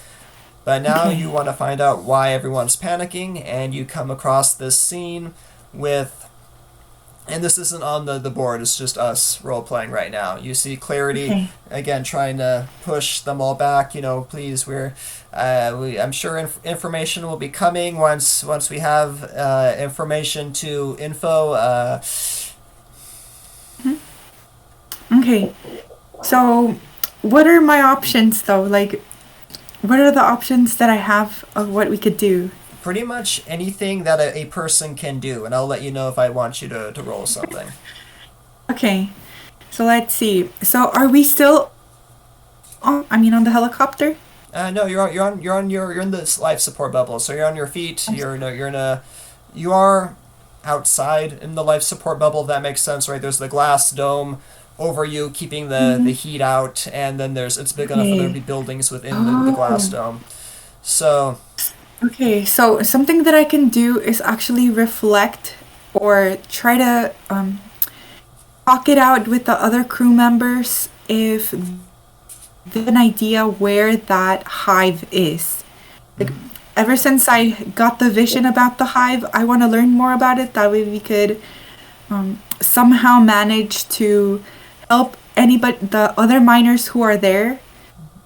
S1: But now you want to find out why everyone's panicking, and you come across this scene with... And this isn't on the board, it's just us role-playing right now. You see Clarity, again, trying to push them all back. Please, I'm sure information will be coming once we have information to info.
S4: Okay. So, what are my options though? Like, what are the options that I have of what we could do?
S1: Pretty much anything that a person can do, and I'll let you know if I want you to roll something.
S4: Okay. So let's see. So are we still on the helicopter?
S1: No, you're in this life support bubble. So you're on your feet. You are outside in the life support bubble. If that makes sense, right? There's the glass dome over you, keeping the heat out, and then it's big enough for there to be buildings within the glass dome. So,
S4: Okay, so something that I can do is actually reflect or try to talk it out with the other crew members if they have an idea where that hive is. Like, ever since I got the vision about the hive, I want to learn more about it. That way we could somehow manage to help the other miners who are there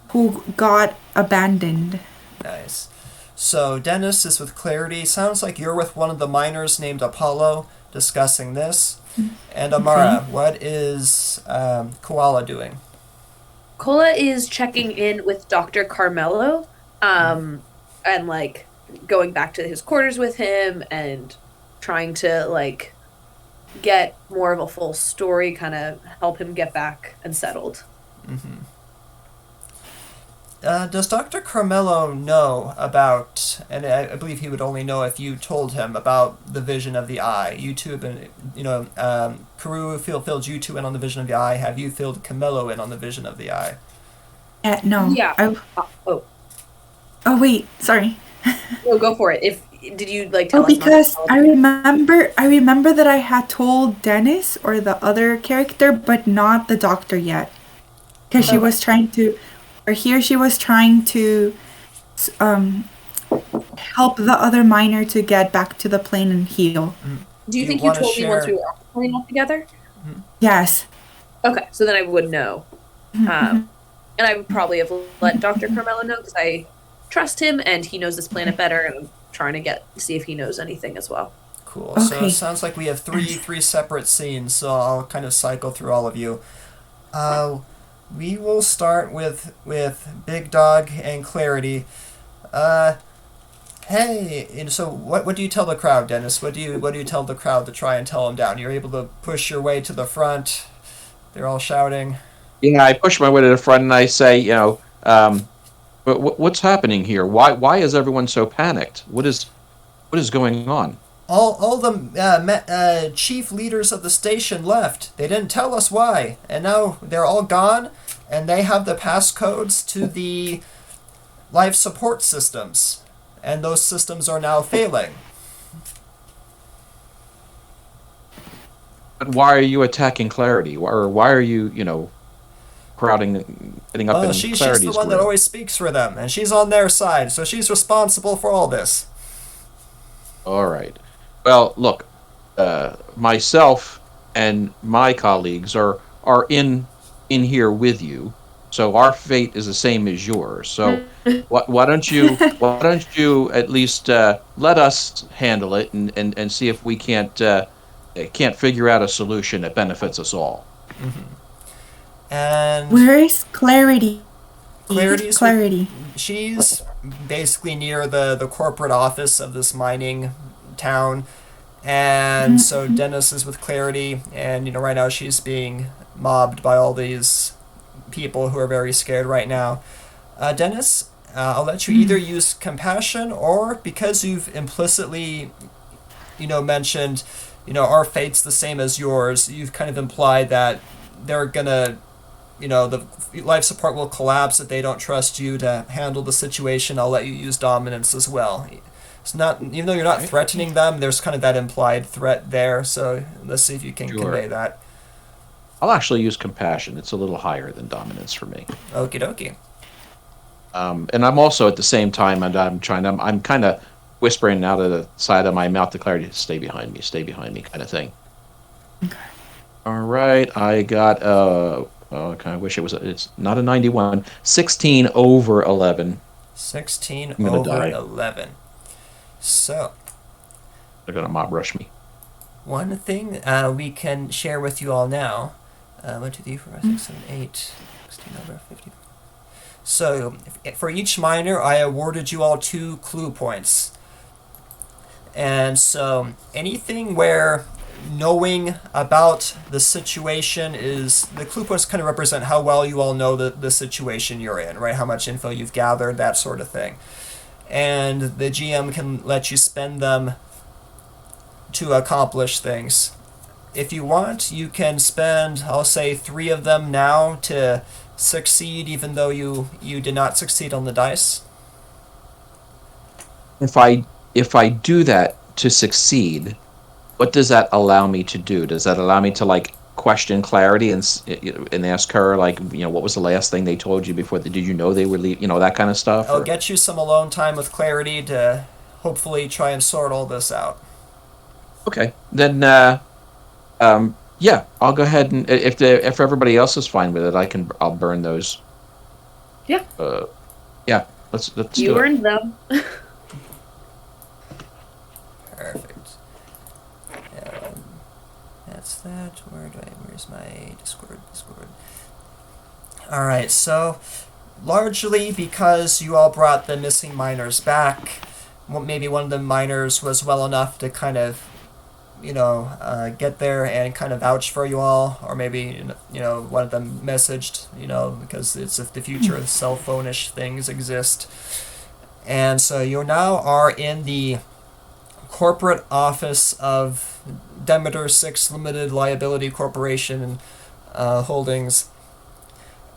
S4: who got abandoned.
S1: nice. So Dennis is with Clarity. Sounds like you're with one of the miners named Apollo discussing this. And Amara, what is Koala doing?
S2: Kola is checking in with Dr. Carmelo, and like going back to his quarters with him and trying to like get more of a full story, kind of help him get back and settled.
S1: Does Dr. Carmelo know about, and I believe he would only know if you told him about the vision of the eye. You two have been, Kururu filled you two in on the vision of the eye. Have you filled Camelo in on the vision of the eye?
S4: No.
S2: Yeah.
S4: Oh, wait, sorry.
S2: No, go for it. Did you like tell us?
S4: Because I remember that I had told Dennis or the other character, but not the doctor yet. Because she was trying to help the other miner to get back to the plane and heal.
S2: Do you think you told me once we were off the plane altogether?
S4: Yes.
S2: Okay, so then I would know. And I would probably have let Dr. Carmelo know because I trust him and he knows this planet better, and I'm trying to see if he knows anything as well.
S1: Cool. Okay. So it sounds like we have three separate scenes, so I'll kind of cycle through all of you. We will start with Big Dog and Clarity. Hey, so what do you tell the crowd, Dennis? What do you tell the crowd to try and tell them down? You're able to push your way to the front. They're all shouting.
S3: Yeah, I push my way to the front and I say, what's happening here? Why is everyone so panicked? What is going on?
S1: All the chief leaders of the station left. They didn't tell us why, and now they're all gone, and they have the passcodes to the life support systems, and those systems are now failing.
S3: But why are you attacking Clarity? Or why are you, crowding, getting up in
S1: she's
S3: Clarity's
S1: the one
S3: group?
S1: that always speaks for them, and she's on their side, so she's responsible for all this.
S3: All right. Well, look, myself and my colleagues are in here with you, so our fate is the same as yours. So why don't you at least let us handle it and see if we can't figure out a solution that benefits us all.
S1: And
S4: where is Clarity?
S1: Clarity. She's basically near the corporate office of this mining town, and so Dennis is with Clarity, and right now she's being mobbed by all these people who are very scared right now. Dennis, I'll let you either use compassion, or because you've implicitly mentioned our fate's the same as yours, you've kind of implied that they're gonna the life support will collapse if they don't trust you to handle the situation. I'll let you use dominance as well. It's not, even though you're not threatening them, there's kind of that implied threat there, so let's see if you can convey that.
S3: I'll actually use compassion. It's a little higher than dominance for me.
S1: Okie dokie.
S3: And I'm also at the same time, and I'm kind of whispering out of the side of my mouth to Clarity, stay behind me, kind of thing. Okay. All right, I got I kind of wish it's not a 91. 16 over 11.
S1: 16 over 11. So,
S3: they're gonna mob rush me.
S1: One thing we can share with you all now. 1, 2, 3, 4, 5, 6, 7, 8. 16 over 50. So, for each miner, I awarded you all 2 clue points. And so, anything where knowing about the situation is, the clue points kind of represent how well you all know the situation you're in, right? How much info you've gathered, that sort of thing. And the GM can let you spend them to accomplish things. if you want, you can spend, I'll say, 3 of them now to succeed, even though you did not succeed on the dice.
S3: If I do that to succeed, what does that allow me to do? Does that allow me to like question clarity and ask her like, what was the last thing they told you before? Did you know they would leave? That kind of stuff.
S1: I'll get you some alone time with clarity to hopefully try and sort all this out.
S3: Okay, then yeah, I'll go ahead and if everybody else is fine with it, I'll burn those.
S2: Yeah.
S3: Yeah, let's do it.
S2: You earned them.
S1: Perfect. That's that. Where's my Discord? Alright, so largely because you all brought the missing miners back, maybe one of the miners was well enough to kind of, get there and kind of vouch for you all, or maybe, one of them messaged, because it's if the future of cell phone-ish things exist. And so you now are in the corporate office of Demeter 6 Limited Liability Corporation Holdings.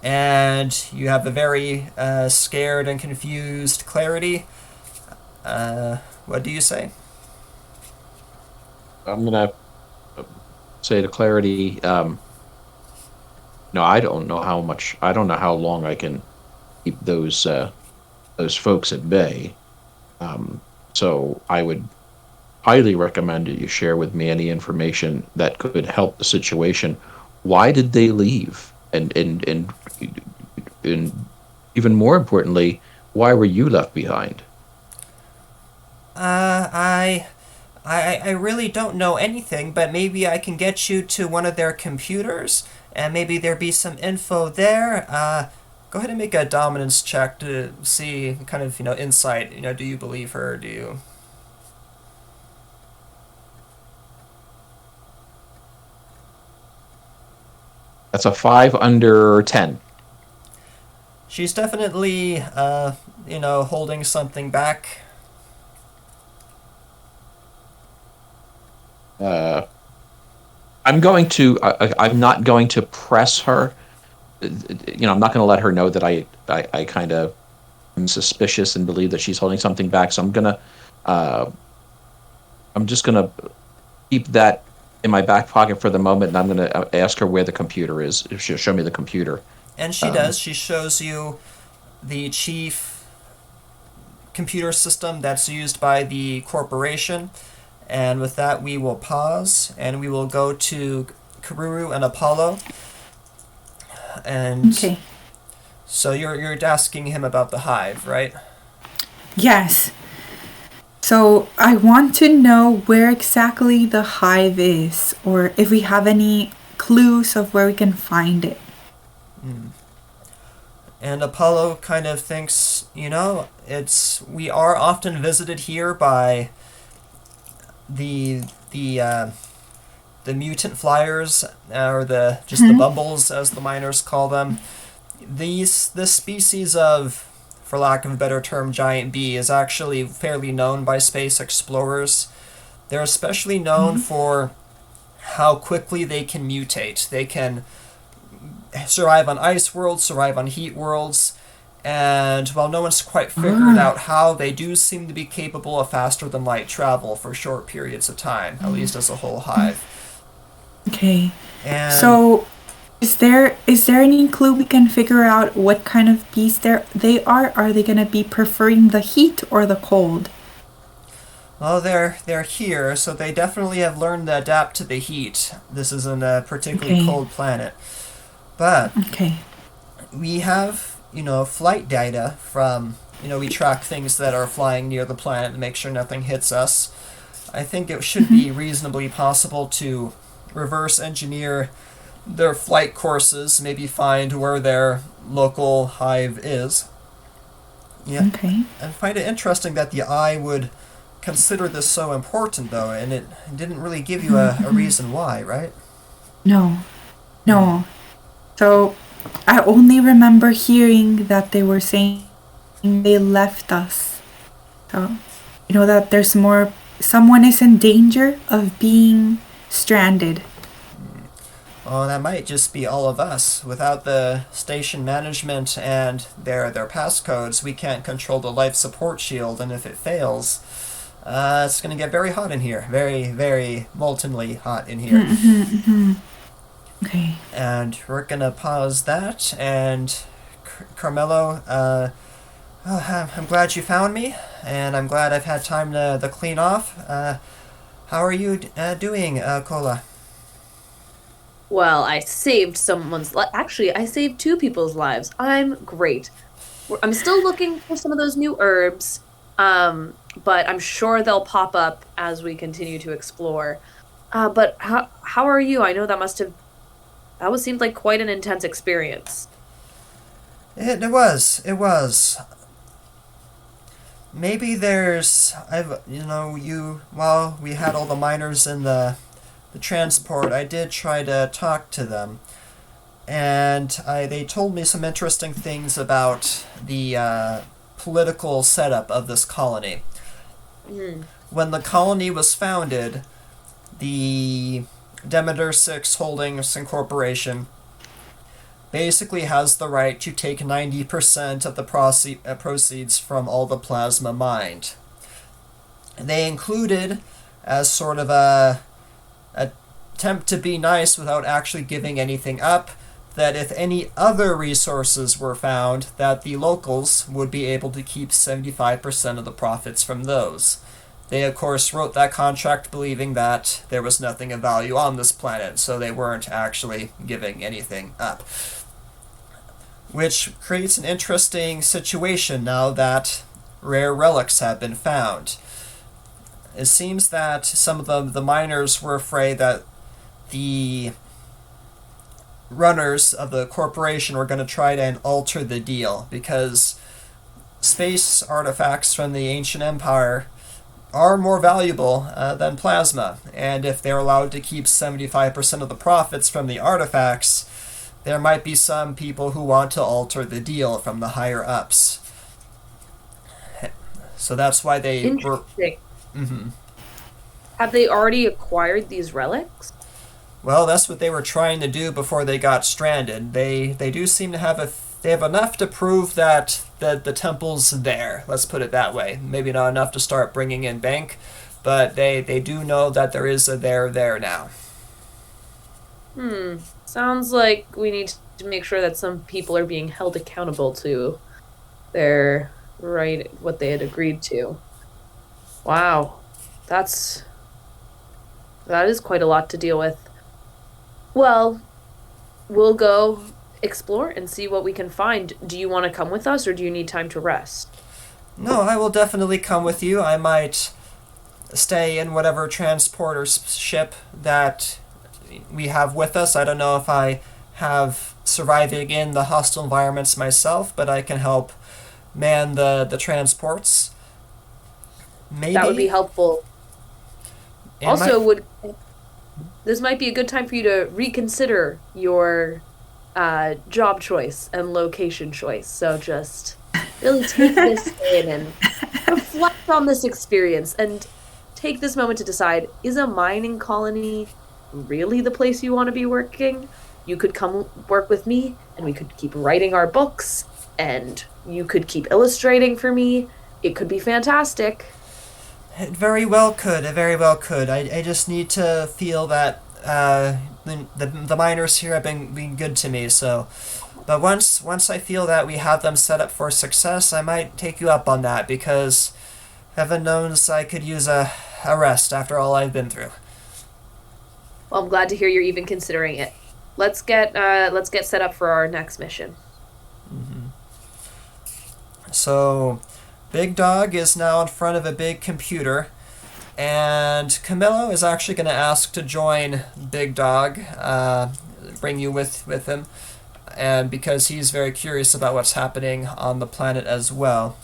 S1: And you have a very scared and confused Clarity. What do you say?
S3: I'm gonna say to Clarity, no, I don't know how long I can keep those folks at bay. So I would highly recommend that you share with me any information that could help the situation. Why did they leave? And even more importantly, why were you left behind?
S1: I really don't know anything, but maybe I can get you to one of their computers, and maybe there'd be some info there. Go ahead and make a dominance check to see kind of, insight. Do you believe her? Do you?
S3: That's a 5 under 10.
S1: She's definitely, holding something back.
S3: I'm not going to press her. I'm not going to let her know that I kind of am suspicious and believe that she's holding something back. So I'm just gonna keep that in my back pocket for the moment, and I'm gonna ask her where the computer is. If she'll show me the computer.
S1: And she does. She shows you the chief computer system that's used by the corporation. And with that, we will pause, and we will go to Kururu and Apollo. And
S4: Okay.
S1: so you're asking him about the Hive, right?
S4: Yes. So I want to know where exactly the Hive is, or if we have any clues of where we can find it.
S1: And Apollo kind of thinks, we are often visited here by the mutant flyers, or the bumbles, as the miners call them. This species of, for lack of a better term, giant bee is actually fairly known by space explorers. They're especially known for how quickly they can mutate. They can survive on ice worlds, survive on heat worlds, and while no one's quite figured out how, they do seem to be capable of faster than light travel for short periods of time, at least as a whole hive.
S4: Okay.
S1: And
S4: so is there any clue we can figure out what kind of bees they are? Are they going to be preferring the heat or the cold?
S1: well, they're here, so they definitely have learned to adapt to the heat. This isn't a particularly cold planet. But
S4: Okay.
S1: we have, flight data from, we track things that are flying near the planet to make sure nothing hits us. I think it should be reasonably possible to reverse engineer their flight courses, maybe find where their local hive is. Yeah.
S4: Okay.
S1: I find it interesting that the eye would consider this so important, though, and it didn't really give you a reason why, right?
S4: No. So I only remember hearing that they were saying they left us. So, that there's someone is in danger of being stranded.
S1: Well, that might just be all of us. Without the station management and their passcodes, we can't control the life support shield, and if it fails, it's going to get very hot in here. Very, very moltenly hot in here.
S4: Okay.
S1: And we're going to pause that, and Carmelo, I'm glad you found me, and I'm glad I've had time to clean off. How are you doing, Kola?
S2: Well, I saved someone's actually, I saved two people's lives. I'm great. I'm still looking for some of those new herbs, but I'm sure they'll pop up as we continue to explore. But how are you? I know seemed like quite an intense experience.
S1: It was. Maybe while we had all the miners in the transport, I did try to talk to them. And they told me some interesting things about the political setup of this colony. When the colony was founded, the Demeter 6 Holdings Incorporation basically has the right to take 90% of the proceeds from all the plasma mined. They included, as sort of a attempt to be nice without actually giving anything up, that if any other resources were found, that the locals would be able to keep 75% of the profits from those. They, of course, wrote that contract believing that there was nothing of value on this planet, so they weren't actually giving anything up. Which creates an interesting situation now that rare relics have been found. It seems that some of the miners were afraid that the runners of the corporation were going to try to alter the deal, because space artifacts from the ancient empire are more valuable than plasma, and if they're allowed to keep 75% of the profits from the artifacts, there might be some people who want to alter the deal from the higher ups. So that's why they were...
S2: Interesting. Have they already acquired these relics?
S1: Well, that's what they were trying to do before they got stranded. They do seem to have they have enough to prove that the temple's there. Let's put it that way. Maybe not enough to start bringing in bank, but they do know that there is a there now.
S2: Sounds like we need to make sure that some people are being held accountable to their what they had agreed to. Wow. That is quite a lot to deal with. Well, we'll go explore and see what we can find. Do you want to come with us, or do you need time to rest?
S1: No, I will definitely come with you. I might stay in whatever transporter ship that we have with us. I don't know if I have surviving in the hostile environments myself, but I can help man the transports. Maybe
S2: that would be helpful. This might be a good time for you to reconsider your job choice and location choice. So just really take this in and reflect on this experience and take this moment to decide, is a mining colony really the place you want to be working? You could come work with me and we could keep writing our books and you could keep illustrating for me. It could be fantastic.
S1: It very well could. I just need to feel that the miners here have been good to me. So, but once I feel that we have them set up for success, I might take you up on that, because heaven knows I could use a rest after all I've been through.
S2: Well, I'm glad to hear you're even considering it. Let's get set up for our next mission.
S1: So, Big Dog is now in front of a big computer, and Camelo is actually going to ask to join Big Dog, bring you with him, and because he's very curious about what's happening on the planet as well.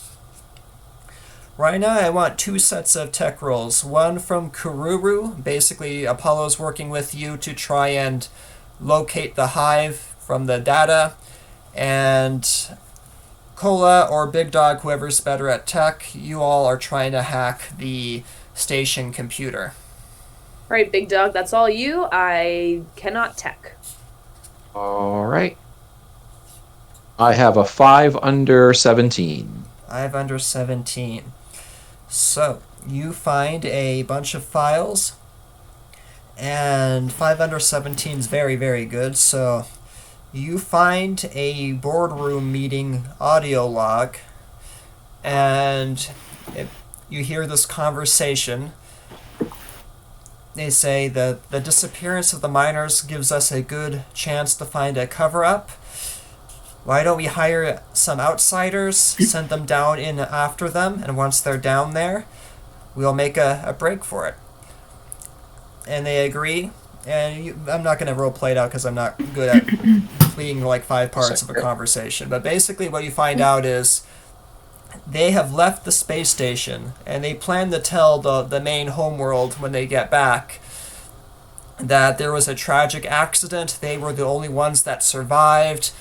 S1: Right now I want 2 sets of tech rolls. One from Kururu, basically Apollo's working with you to try and locate the Hive from the data, and Kola or Big Dog, whoever's better at tech, you all are trying to hack the station computer.
S2: right, Big Dog, that's all you. I cannot tech.
S3: All right. I have a 5 under 17.
S1: 5 under 17. So, you find a bunch of files, and 5 under 17 is very, very good. So, you find a boardroom meeting audio log, and you hear this conversation. They say that the disappearance of the miners gives us a good chance to find a cover-up. Why don't we hire some outsiders, send them down in after them, and once they're down there, we'll make a break for it. And they agree. And I'm not going to role play it out because I'm not good at completing like 5 parts of a conversation. But basically what you find out is they have left the space station, and they plan to tell the main homeworld when they get back that there was a tragic accident. They were the only ones that survived,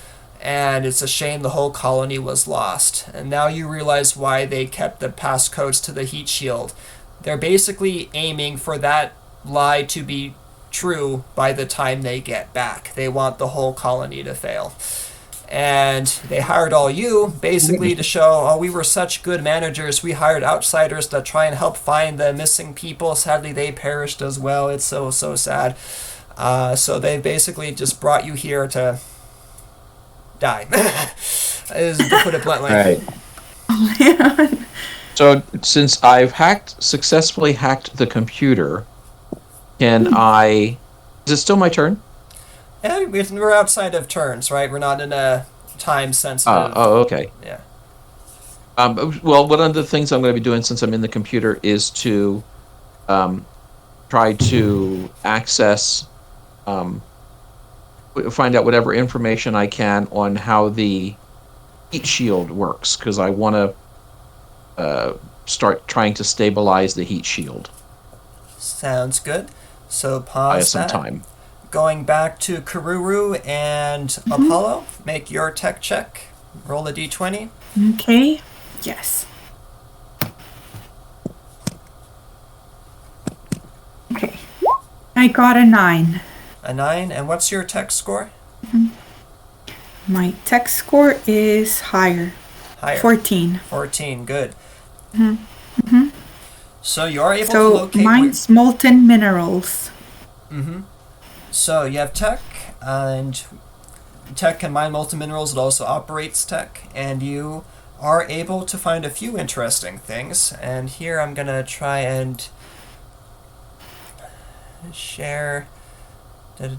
S1: and it's a shame the whole colony was lost. And now you realize why they kept the passcodes to the heat shield. They're basically aiming for that lie to be true by the time they get back. They want the whole colony to fail. And they hired all you basically to show, oh, we were such good managers. We hired outsiders to try and help find the missing people. Sadly, they perished as well. It's so sad. So they basically just brought you here to die, is to put it bluntly.
S3: Right.
S4: Oh, man.
S3: So since I've successfully hacked the computer, can I... Is it still my turn?
S1: Yeah, we're outside of turns, right? We're not in a time sensitive.
S3: Okay.
S1: Yeah.
S3: Well, one of the things I'm going to be doing since I'm in the computer is to try to access, find out whatever information I can on how the heat shield works, because I want to start trying to stabilize the heat shield.
S1: Sounds good. So
S3: I
S1: pause
S3: have some
S1: that.
S3: time.
S1: Going back to Kururu and Apollo, make your tech check. Roll a d20.
S4: Okay. Yes. Okay. I got a 9.
S1: A 9. And what's your tech score?
S4: My tech score is higher.
S1: Higher.
S4: 14.
S1: 14. Good.
S4: Mm-hmm.
S1: So you are able to
S4: So
S1: locate...
S4: mine's molten minerals.
S1: Mm-hmm. So you have tech, and tech can mine molten minerals. It also operates tech, and you are able to find a few interesting things. And here I'm gonna try and share. You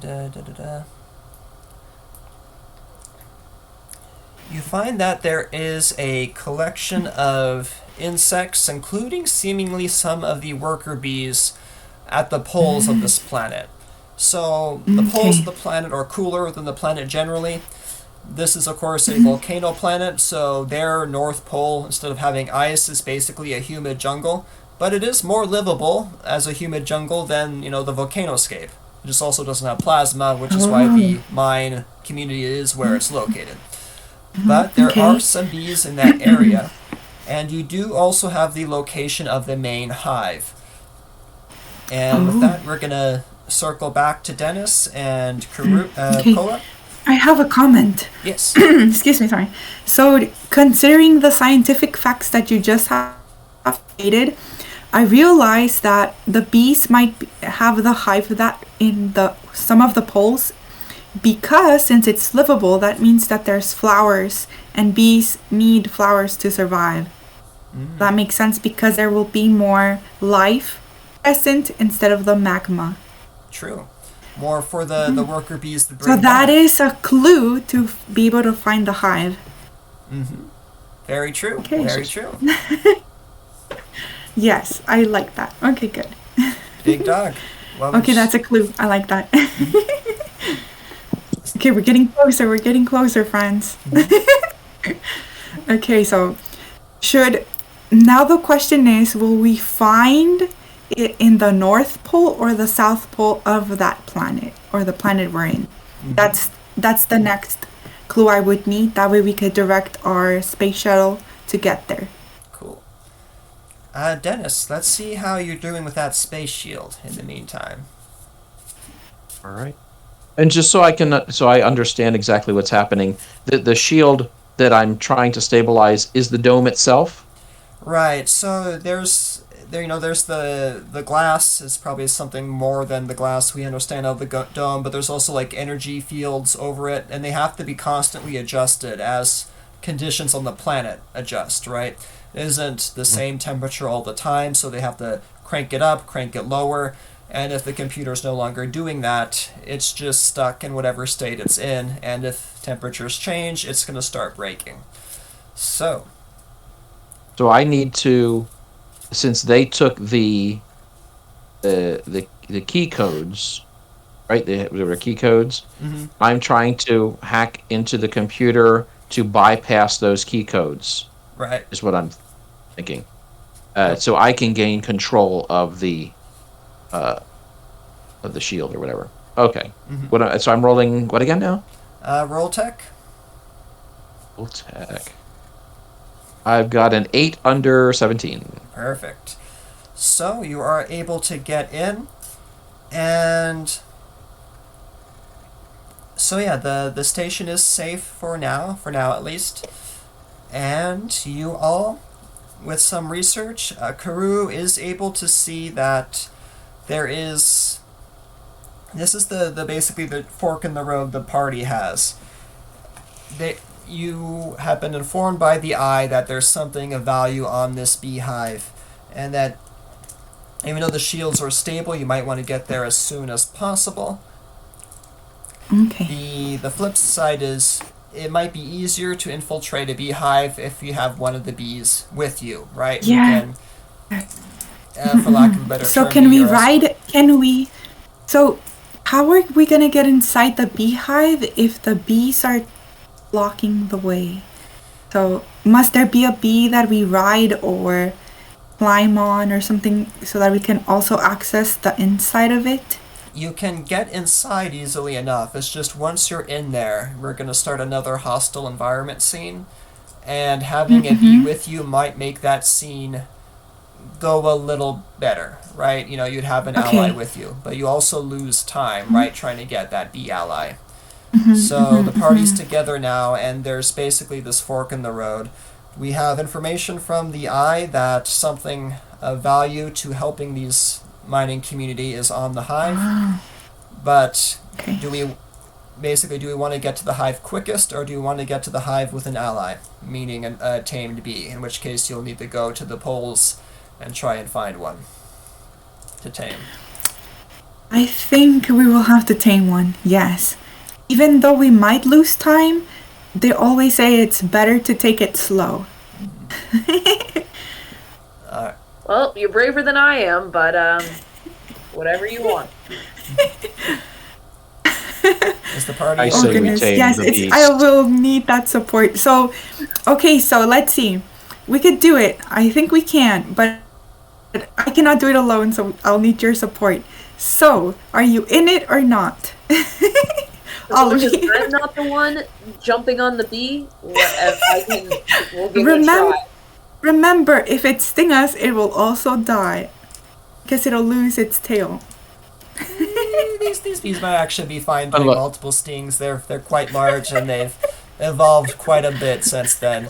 S1: find that there is a collection of insects, including seemingly some of the worker bees at the poles of this planet. So the poles of the planet are cooler than the planet generally. This is, of course, a volcano planet, so their North Pole, instead of having ice, is basically a humid jungle. But it is more livable as a humid jungle than, the volcanoscape. It just also doesn't have plasma, which is why the mine community is where it's located. But there are some bees in that area, and you do also have the location of the main hive. And with that, we're going to circle back to Dennis and Kola.
S4: I have a comment.
S1: Yes.
S4: Excuse me, sorry. So, considering the scientific facts that you just have stated, I realized that the bees might have the hive that in some of the poles, because since it's livable, that means that there's flowers, and bees need flowers to survive. That makes sense because there will be more life present instead of the magma.
S1: True. More for the worker bees to bring
S4: So that
S1: back.
S4: is a clue to be able to find the hive.
S1: Mm-hmm. Very true.
S4: Okay.
S1: Very true.
S4: Yes, I like that. Okay, good.
S1: Big Dog.
S4: Okay, that's a clue. I like that. Okay, we're getting closer. We're getting closer, friends. Okay, so now the question is, will we find it in the North Pole or the South Pole of that planet, or the planet we're in? That's the next clue I would need. That way we could direct our space shuttle to get there.
S1: Cool. Dennis, let's see how you're doing with that space shield in the meantime.
S3: All right. And just so I understand exactly what's happening, the shield that I'm trying to stabilize is the dome itself.
S1: Right. So there's the glass is probably something more than the glass we understand of the dome, but there's also like energy fields over it, and they have to be constantly adjusted as conditions on the planet adjust. Right. It isn't the same temperature all the time, so they have to crank it up, crank it lower. And if the computer's no longer doing that, it's just stuck in whatever state it's in. And if temperatures change, it's going to start breaking. So,
S3: So I need to, since they took the key codes, right? There were key codes.
S1: mm-hmm.
S3: I'm trying to hack into the computer to bypass those key codes.
S1: Right.
S3: Is what I'm thinking. So I can gain control of the shield or whatever. Okay.
S1: Mm-hmm.
S3: So I'm rolling what again now?
S1: Roll tech.
S3: Roll tech. I've got an 8 under 17.
S1: Perfect. So you are able to get in, and so yeah, the station is safe for now at least. And you all, with some research, Kururu is able to see that there is. This is the basically the fork in the road the party has. You have been informed by the eye that there's something of value on this beehive, and that even though the shields are stable, you might want to get there as soon as possible.
S4: Okay.
S1: The flip side is it might be easier to infiltrate a beehive if you have one of the bees with you, right?
S4: Yeah.
S1: You can, for lack of a better
S4: So
S1: term,
S4: can we
S1: be your
S4: ride? So how are we gonna get inside the beehive if the bees are blocking the way? So must there be a bee that we ride or climb on or something so that we can also access the inside of it?
S1: You can get inside easily enough. It's just once you're in there, we're going to start another hostile environment scene, and having a bee with you might make that scene go a little better, right? You'd have an ally with you, but you also lose time, right, trying to get that bee ally. So the party's together now, and there's basically this fork in the road. We have information from the eye that something of value to helping these mining community is on the hive, but do we want to get to the hive quickest, or do we want to get to the hive with an ally, meaning a tamed bee, in which case you'll need to go to the poles and try and find one to tame?
S4: I think we will have to tame one, yes. Even though we might lose time, they always say it's better to take it slow.
S2: Well, you're braver than I am, but whatever you want.
S1: Is the party?
S3: I say we
S4: goodness,
S3: tame
S4: yes,
S3: the beast.
S4: I will need that support. So, okay, so let's see. We could do it. I think we can, but I cannot do it alone, so I'll need your support. So, are you in it or not? All of you.
S2: I'm not the one jumping on the bee. We'll give it a try.
S4: Remember, if it stings us, it will also die. Because it'll lose its tail.
S1: These bees might actually be fine doing multiple stings. They're quite large, and they've evolved quite a bit since then.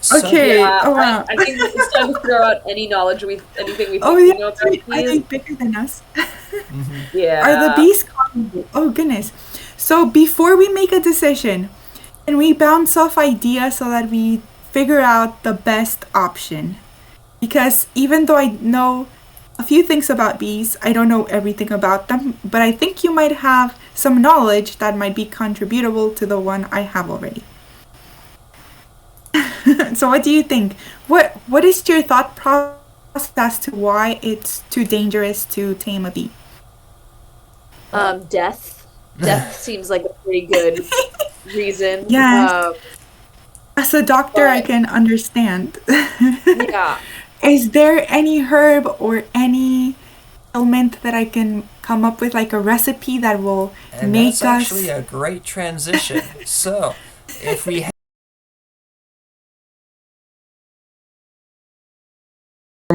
S1: So,
S4: Okay.
S2: Yeah,
S4: Oh wow.
S2: I think it's time to throw out anything we think
S4: Oh
S2: we
S4: yeah,
S2: know about
S4: are they
S2: bees.
S4: bigger than us?
S2: Yeah.
S4: Are the bees comparable? Oh goodness. So before we make a decision, can we bounce off ideas so that we figure out the best option? Because even though I know a few things about bees, I don't know everything about them, but I think you might have some knowledge that might be contributable to the one I have already. So what do you think? What is your thought process as to why it's too dangerous to tame a bee?
S2: Death. Death seems like a pretty good reason.
S4: Yes. As a doctor, I can understand.
S2: Yeah.
S4: Is there any herb or any element that I can come up with, like a recipe that will
S1: and
S4: make
S1: that's
S4: us...
S1: actually a great transition. So, if we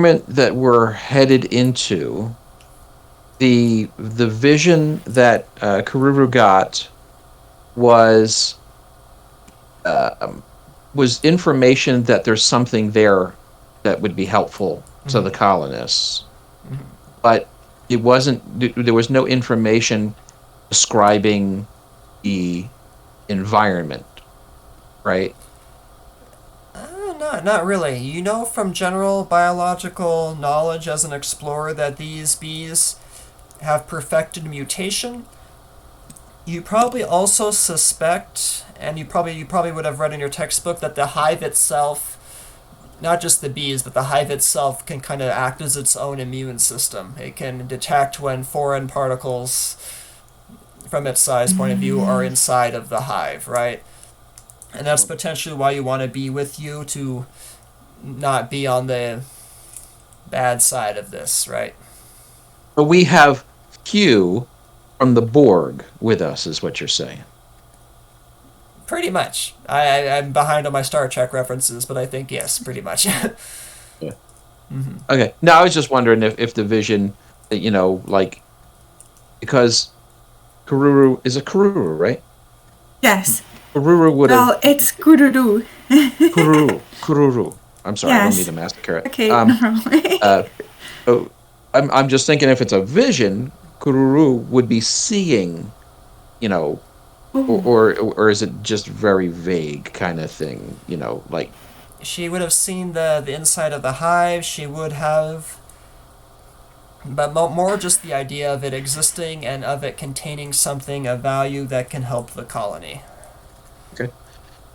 S3: environment that we're headed into, the vision that Kururu got was information that there's something there that would be helpful to the colonists, but it wasn't. There was no information describing the environment, right?
S1: Not really. You know from general biological knowledge as an explorer that these bees have perfected mutation. You probably also suspect, and you probably would have read in your textbook, that the hive itself, not just the bees, but the hive itself can kind of act as its own immune system. It can detect when foreign particles, from its size point of view, are inside of the hive, right? And that's potentially why you want to be with you, to not be on the bad side of this, right?
S3: But we have Q from the Borg with us, is what you're saying.
S1: Pretty much. I'm behind on my Star Trek references, but I think yes, pretty much.
S3: Yeah. Okay. Now I was just wondering if the vision, like, because Kururu is a Kururu, right?
S4: Yes.
S3: Kururu would have.
S4: Well, it's Kururu.
S3: Kururu. I'm sorry, I don't
S4: Yes.
S3: mean to massacre it.
S4: Okay, no problem.
S3: So I'm just thinking, if it's a vision, Kururu would be seeing, or is it just very vague kind of thing, like.
S1: She would have seen the inside of the hive. She would have, but more just the idea of it existing and of it containing something of value that can help the colony.
S3: Okay.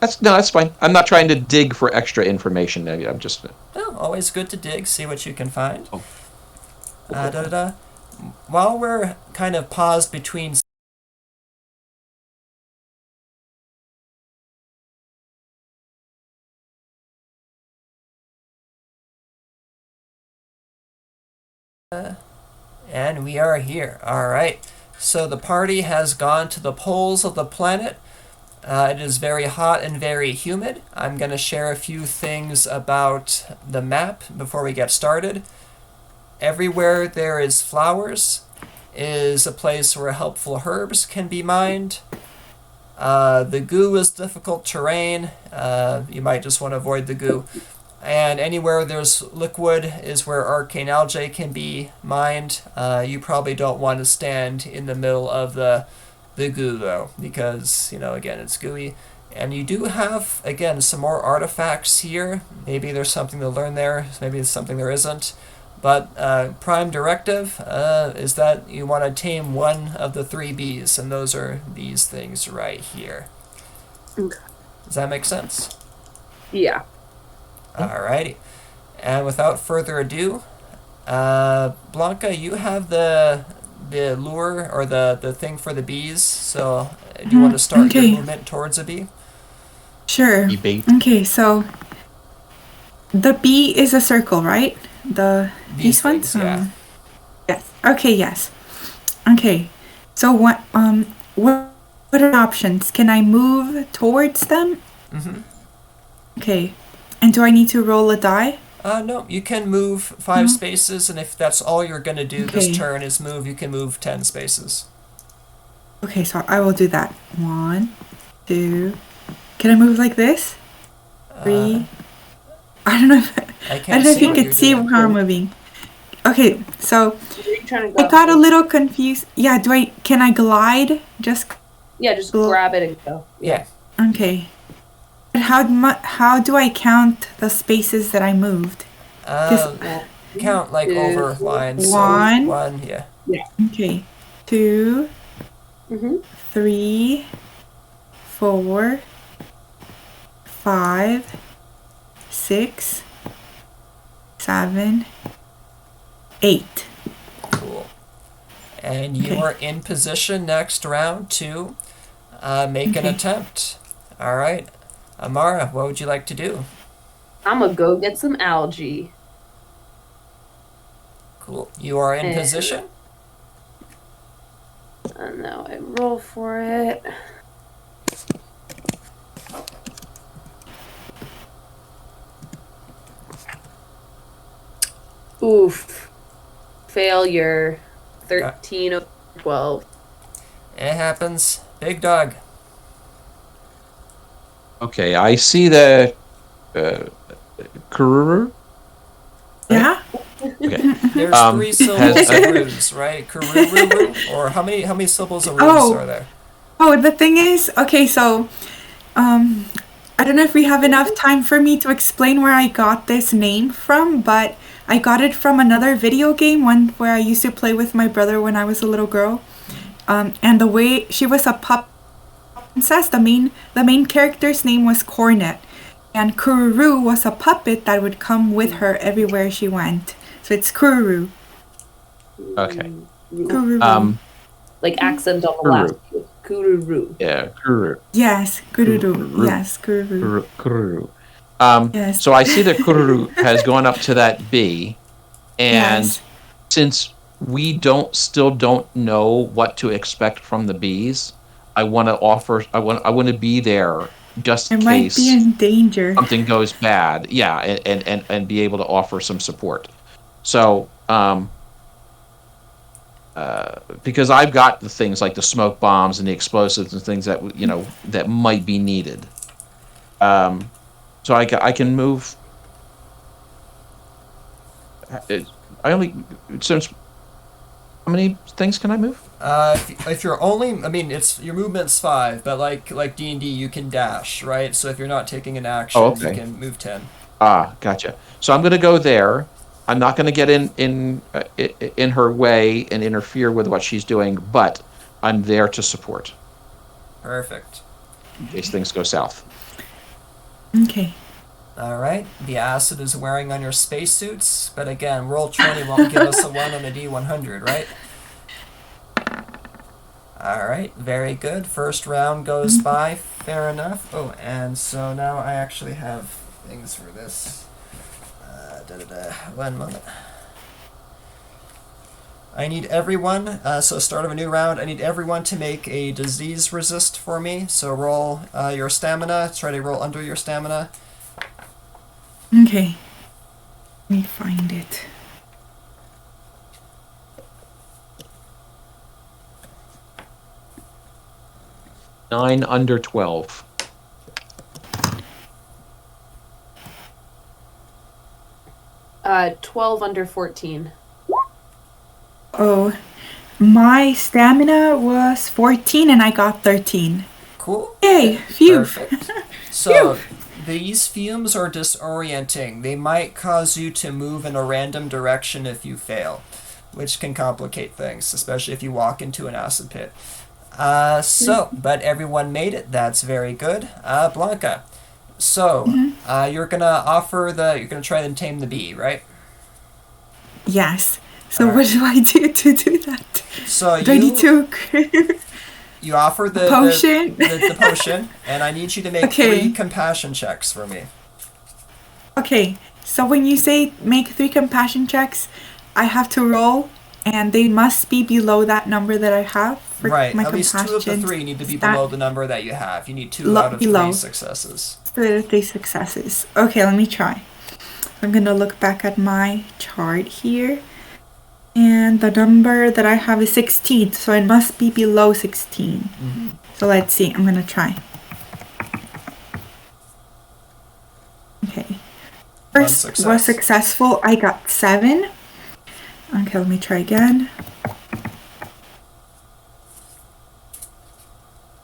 S3: That's fine. I'm not trying to dig for extra information. I'm just.
S1: Oh, always good to dig, see what you can find.
S3: Oh.
S1: While we're kind of paused between and we are here. All right. So the party has gone to the poles of the planet. It is very hot and very humid. I'm going to share a few things about the map before we get started. Everywhere there is flowers is a place where helpful herbs can be mined. The goo is difficult terrain. You might just want to avoid the goo. And anywhere there's liquid is where arcane algae can be mined. You probably don't want to stand in the middle of the goo, though, because, again, it's gooey. And you do have, again, some more artifacts here. Maybe there's something to learn there. Maybe there's something there isn't. But prime directive is that you want to tame one of the 3 bees, and those are these things right here.
S2: Okay.
S1: Does that make sense?
S2: Yeah.
S1: Alrighty. And without further ado, Blanca, you have the lure or the thing for the bees. So do you want to start your movement towards a bee?
S4: Sure.
S3: Bee.
S4: Okay, so the bee is a circle, right? These ones?
S1: Things, yeah.
S4: Yes. Okay, yes. Okay. So what are the options? Can I move towards them?
S1: Mm-hmm.
S4: Okay. And do I need to roll a die?
S1: No, you can move 5 spaces, and if that's all you're going to do this turn is move, you can move 10 spaces.
S4: Okay, so I will do that. 1, 2. Can I move like this? 3. I don't know if you can see how I'm moving. Okay, so
S2: Where are you trying to go?
S4: I got a little confused. Yeah, can I glide? Just
S2: grab it and go.
S1: Yeah.
S4: Okay. But how do I count the spaces that I moved?
S1: Count like over lines.
S4: 1.
S1: So 1, yeah.
S4: Okay. 2.
S2: Mm-hmm.
S4: 3. 4. 5. 6. 7. 8.
S1: Cool. And you are in position next round to make an attempt. All right. Amara, what would you like to do?
S2: I'm gonna go get some algae.
S1: Cool. You are in position?
S2: And now I roll for it. Oof. Failure. 13 of 12.
S1: It happens. Big dog.
S3: Okay, I see the Kururu.
S4: Yeah.
S3: Okay.
S1: There's three syllables of ruse, right? Kururu, or how many syllables of ruse
S4: Oh.
S1: are there?
S4: Oh, the thing is, okay, so I don't know if we have enough time for me to explain where I got this name from, but I got it from another video game, one where I used to play with my brother when I was a little girl. And the way she was a princess, the main character's name was Cornet, and Kururu was a puppet that would come with her everywhere she went. So it's Kururu.
S3: Okay.
S4: Kururu.
S2: Like accent on the
S3: Kururu.
S2: last. Kururu.
S3: Yeah, Kururu.
S4: Yes, Kururu.
S3: Kururu.
S4: Yes, Kururu.
S3: Kururu.
S4: Yes.
S3: So I see that Kururu has gone up to that bee, and
S4: Yes.
S3: since we still don't know what to expect from the bees, I want to be there just in
S4: It might
S3: case
S4: be in danger.
S3: something goes bad. Yeah, and be able to offer some support. So, because I've got the things like the smoke bombs and the explosives and things that that might be needed. So I can move. Since how many things can I move?
S1: If you're only, I mean, your movement's 5, but like D&D, you can dash, right? So if you're not taking an action,
S3: okay.
S1: you can move 10.
S3: Gotcha. So I'm going to go there. I'm not going to get in her way and interfere with what she's doing, but I'm there to support
S1: Perfect.
S3: in case things go south.
S4: Okay.
S1: All right. The acid is wearing on your spacesuits, but again, roll 20 won't give us a 1 on a D100, right? All right. Very good. First round goes by. Fair enough. Oh, and so now I actually have things for this. 1 moment. I need everyone, so start of a new round, I need everyone to make a disease resist for me. So roll your stamina, try to roll under your stamina.
S4: Okay. Let me find it.
S3: Nine under 12.
S2: Uh, 12 under 14.
S4: Oh, my stamina was 14 and I got 13.
S1: Cool.
S4: Yay, phew.
S1: Perfect. So these fumes are disorienting. They might cause you to move in a random direction if you fail, which can complicate things, especially if you walk into an acid pit. But everyone made it. That's very good. Blanca. So, you're gonna try and tame the bee, right?
S4: Yes. So
S1: Alright.
S4: what do I do to do that?
S1: So
S4: Do I need to...
S1: you offer the
S4: Potion?
S1: the potion, and I need you to make
S4: Okay.
S1: 3 compassion checks for me.
S4: Okay, so when you say make 3 compassion checks, I have to roll, and they must be below that number that I have for
S1: Right,
S4: my
S1: at least 2 of the
S4: compassion
S1: 3 need to be
S4: stat.
S1: below the number that you have. You need 2 out of 3
S4: below.
S1: successes.
S4: 3 successes. Okay, let me try. I'm gonna look back at my chart here. And the number that I have is 16, so it must be below 16. So let's see, I'm gonna try. Okay. First
S1: success.
S4: was successful, I got 7. Okay, let me try again.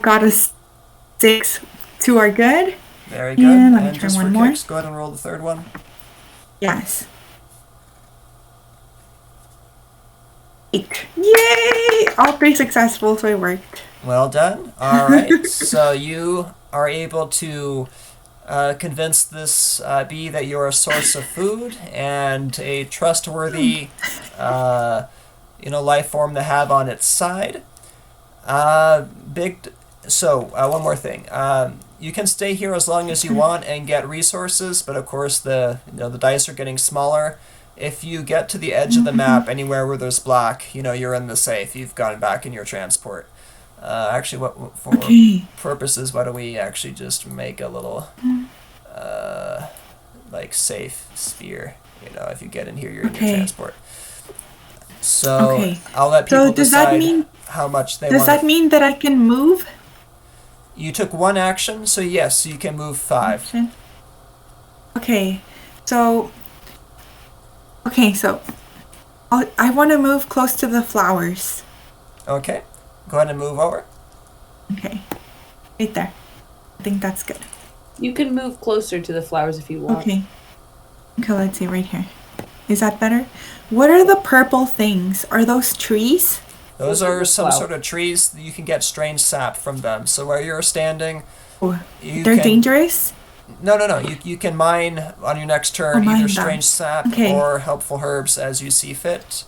S4: Got a 6. 2 are good.
S1: Very good.
S4: And let me
S1: And
S4: try
S1: just for
S4: one more.
S1: kicks, go ahead and roll the 3rd one.
S4: Yes. 8. Yay! All 3 successful, so it worked.
S1: Well done. All right. So you are able to convince this bee that you're a source of food and a trustworthy, life form to have on its side. One more thing. You can stay here as long as you want and get resources, but of course the dice are getting smaller. If you get to the edge of the map, anywhere where there's black, you're in the safe. You've gotten back in your transport. Actually, for purposes, why don't we actually just make a little, safe sphere? if you get in here, you're in your
S4: Okay.
S1: transport. So
S4: Okay.
S1: I'll let people
S4: So does that
S1: decide
S4: mean
S1: how much they
S4: does
S1: want.
S4: that mean that I can move?
S1: You took one action, so yes, you can move 5.
S4: Action. Okay. So so I want to move close to the flowers.
S1: Okay, go ahead and move over.
S4: Okay. Right there. I think that's good.
S2: You can move closer to the flowers if you want.
S4: Okay. Okay, let's see right here. Is that better? What are the purple things? Are those trees?
S1: Those are some
S2: Wow.
S1: sort of trees that you can get strange sap from them. So where you're standing,
S4: Oh,
S1: you
S4: they're
S1: can,
S4: dangerous?
S1: No. You can mine on your next turn
S4: mine
S1: either
S4: them.
S1: strange sap
S4: Okay.
S1: or helpful herbs as you see fit.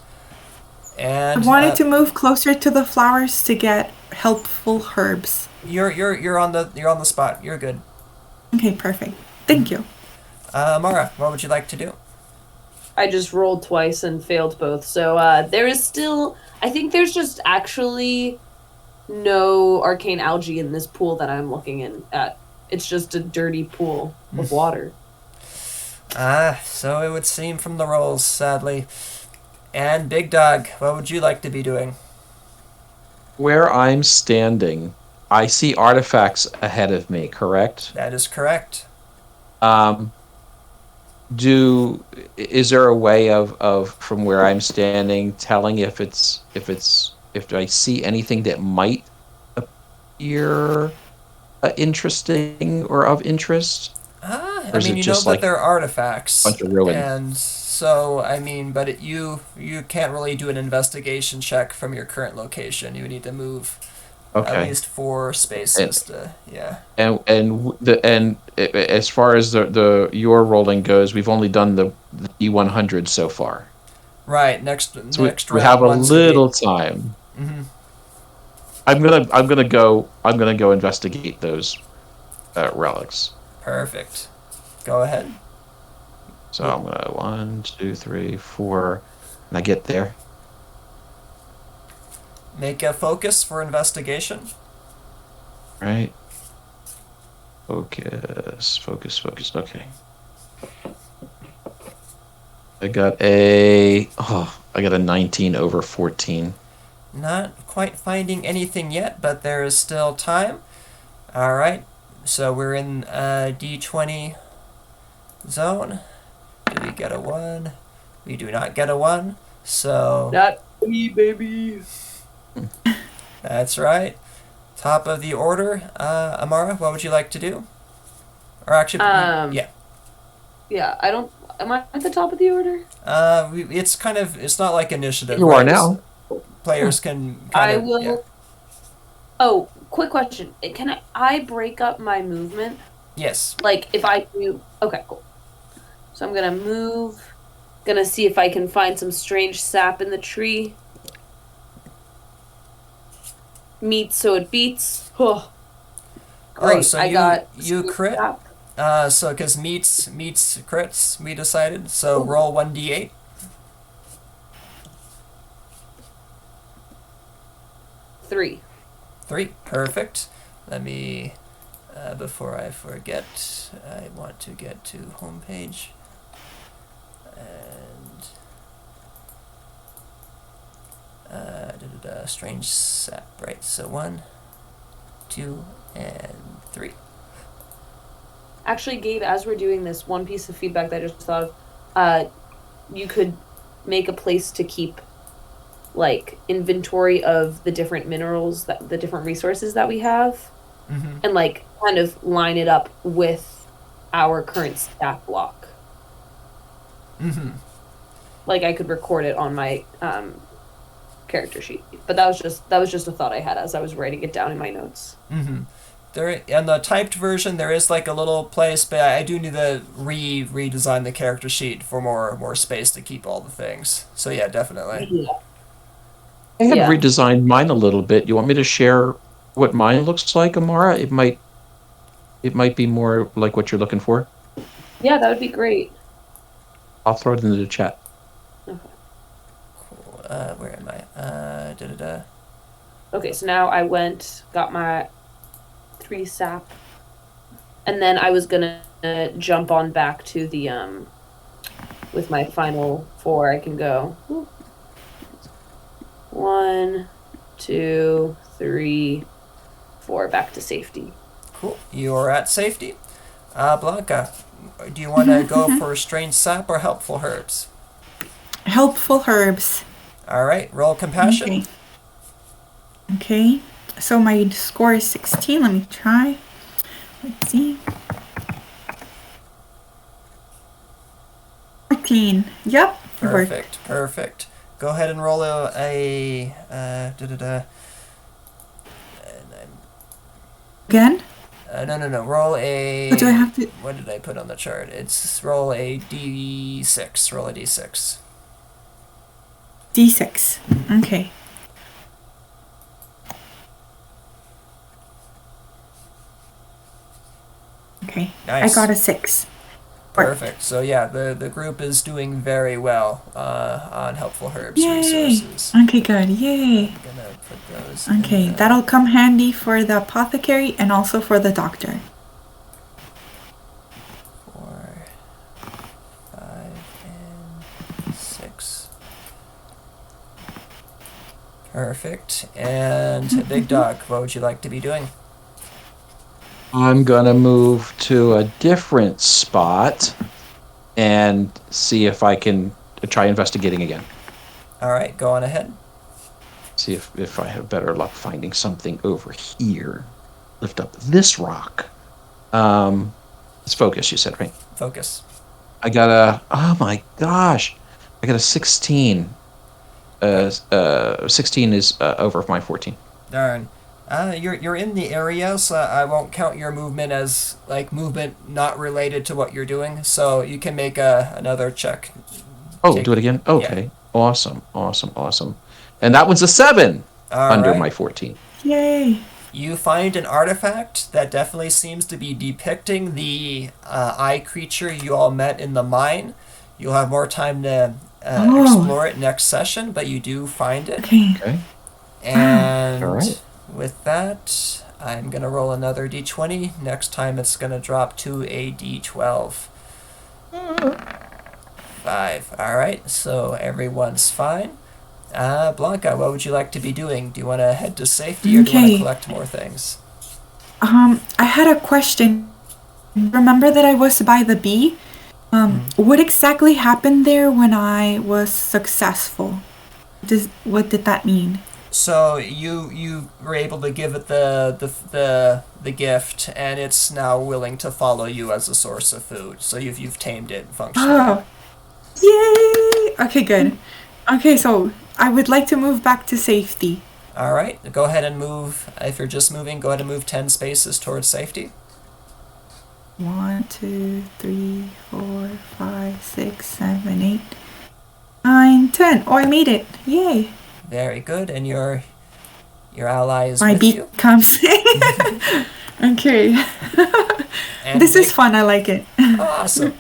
S4: I
S1: And
S4: wanted to move closer to the flowers to get helpful herbs.
S1: you're on the spot. You're good.
S4: Okay, perfect. Thank you.
S1: Mara, what would you like to do?
S2: I just rolled twice and failed both. So there is still, I think there's just actually no arcane algae in this pool that I'm looking at. It's just a dirty pool of water.
S1: So it would seem from the rolls, sadly. And Big Dog, what would you like to be doing?
S3: Where I'm standing, I see artifacts ahead of me, correct?
S1: That is correct.
S3: Is there a way of from where I'm standing telling if I see anything that might appear interesting or of interest? Or is it
S1: You know
S3: just
S1: that
S3: like
S1: they're artifacts,
S3: bunch of ruin?
S1: and so but you can't really do an investigation check from your current location. You would need to move at
S3: Okay.
S1: least 4 spaces to
S3: And as far as the your rolling goes, we've only done the E100 so far.
S1: Right. Next
S3: So we
S1: round.
S3: have a
S1: one's gonna be-
S3: little time.
S1: Mhm.
S3: I'm gonna go investigate those relics.
S1: Perfect. Go ahead.
S3: So I'm gonna 1, 2, 3, 4, and I get there.
S1: Make a focus for investigation.
S3: Right. Focus. Okay. I got a 19 over 14.
S1: Not quite finding anything yet, but there is still time. All right. So we're in D20 zone. Do we get a 1? We do not get a 1. So
S2: Not me, baby.
S1: that's right. Top of the order. Amara, what would you like to do? Or actually, yeah.
S2: Yeah, I don't. Am I at the top of the order?
S1: It's not like initiative.
S3: You
S1: right?
S3: are now.
S1: Players can
S2: I
S1: kind of.
S2: will.
S1: Yeah.
S2: Oh, quick question. Can I break up my movement?
S1: Yes.
S2: Like if I do. Okay, cool. So I'm gonna move. Gonna see if I can find some strange sap in the tree. Meets so it beats. Oh, great!
S1: Oh, so
S2: I
S1: you
S2: got
S1: you crit.
S2: sap.
S1: So because meets crits, we decided. So roll 1d8.
S2: 3.
S1: 3. Perfect. Let me. Before I forget, I want to get to homepage. And strange sap, right? So 1, 2, and 3.
S2: Actually, Gabe, as we're doing this, one piece of feedback that I just thought of, you could make a place to keep, like, inventory of the different minerals, the different resources that we have, and, like, kind of line it up with our current stat block. Like, I could record it on my character sheet. But that was just a thought I had as I was writing it down in my notes.
S1: There, in the typed version, there is like a little place, but I do need to redesign the character sheet for more space to keep all the things. So yeah, definitely.
S2: Yeah.
S3: I have
S2: Yeah.
S3: redesigned mine a little bit. You want me to share what mine looks like, Amara? It might be more like what you're looking for.
S2: Yeah, that would be great.
S3: I'll throw it into the chat.
S2: Okay.
S1: Cool. Where am I?
S2: Okay, so now I got my 3 sap, and then I was gonna jump on back to the with my final 4, I can go 1, 2, 3, 4 back to safety.
S1: Cool. You are at safety. Blanca, do you want to go for strange sap or helpful herbs?
S4: Helpful herbs.
S1: All right. Roll compassion.
S4: Okay. Okay. So my score is 16. Let me try. Let's see. 14. Yep. It worked.
S1: Perfect. Go ahead and roll
S4: Again?
S1: No. Roll a.
S4: What do I have to?
S1: What did I put on the chart? It's roll a d6. Roll a d6.
S4: D6. Okay. Okay.
S1: Nice.
S4: I got a 6.
S1: Perfect. So yeah, the group is doing very well on helpful herbs
S4: Yay.
S1: resources.
S4: Okay, good. Yay.
S1: I'm gonna put those.
S4: Okay,
S1: in,
S4: that'll come handy for the apothecary and also for the doctor.
S1: 4, 5, and 6. Perfect. And Big Dog, what would you like to be doing?
S3: I'm gonna move to a different spot and see if I can try investigating again.
S1: All right, go on ahead.
S3: See if I have better luck finding something over here. Lift up this rock. It's focus, you said, right?
S1: Focus.
S3: I got oh my gosh. I got a 16. 16 is over my 14.
S1: Darn. You're in the area, so I won't count your movement as like movement not related to what you're doing. So you can make another check.
S3: Oh, do it again? Okay. Yeah. Awesome. And that one's a 7 under my 14.
S4: Yay.
S1: You find an artifact that definitely seems to be depicting the eye creature you all met in the mine. You'll have more time to explore it next session, but you do find it.
S3: Okay.
S1: And
S3: all right.
S1: With that, I'm going to roll another d20. Next time it's going to drop to a d12. 5. All right, so everyone's fine. Blanca, what would you like to be doing? Do you want to head to safety or do you want to collect more things?
S4: I had a question. Remember that I was by the bee? What exactly happened there when I was successful? What did that mean?
S1: So you were able to give it the gift, and it's now willing to follow you as a source of food. So you've tamed it functionally.
S4: Oh, yay! Okay, good. Okay, so I would like to move back to safety.
S1: All right, go ahead and move. If you're just moving, go ahead and move 10 spaces towards safety.
S4: 1, 2, 3, 4, 5, 6, 7, 8, 9, 10. Oh, I made it! Yay!
S1: Very good, and your ally is
S4: my
S1: with
S4: beak
S1: you.
S4: Comes. Okay. This is fun. I like it.
S1: Awesome.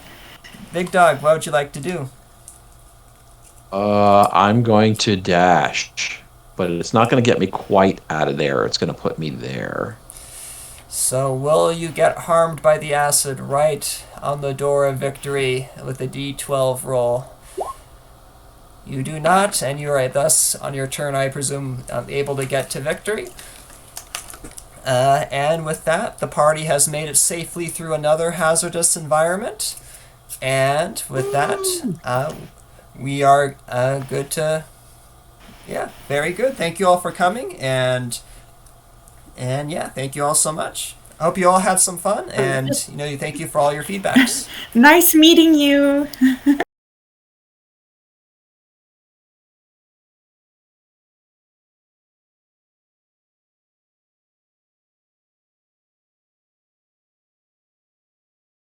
S1: Big Dog, what would you like to do?
S3: I'm going to dash, but it's not going to get me quite out of there. It's going to put me there.
S1: So will you get harmed by the acid right on the door of victory with a d12 roll? You do not, and you are thus, on your turn, I presume, able to get to victory. And with that, the party has made it safely through another hazardous environment. And with that, we are good to... Yeah, very good. Thank you all for coming, and yeah, thank you all so much. I hope you all had some fun, and thank you for all your feedbacks.
S4: Nice meeting you.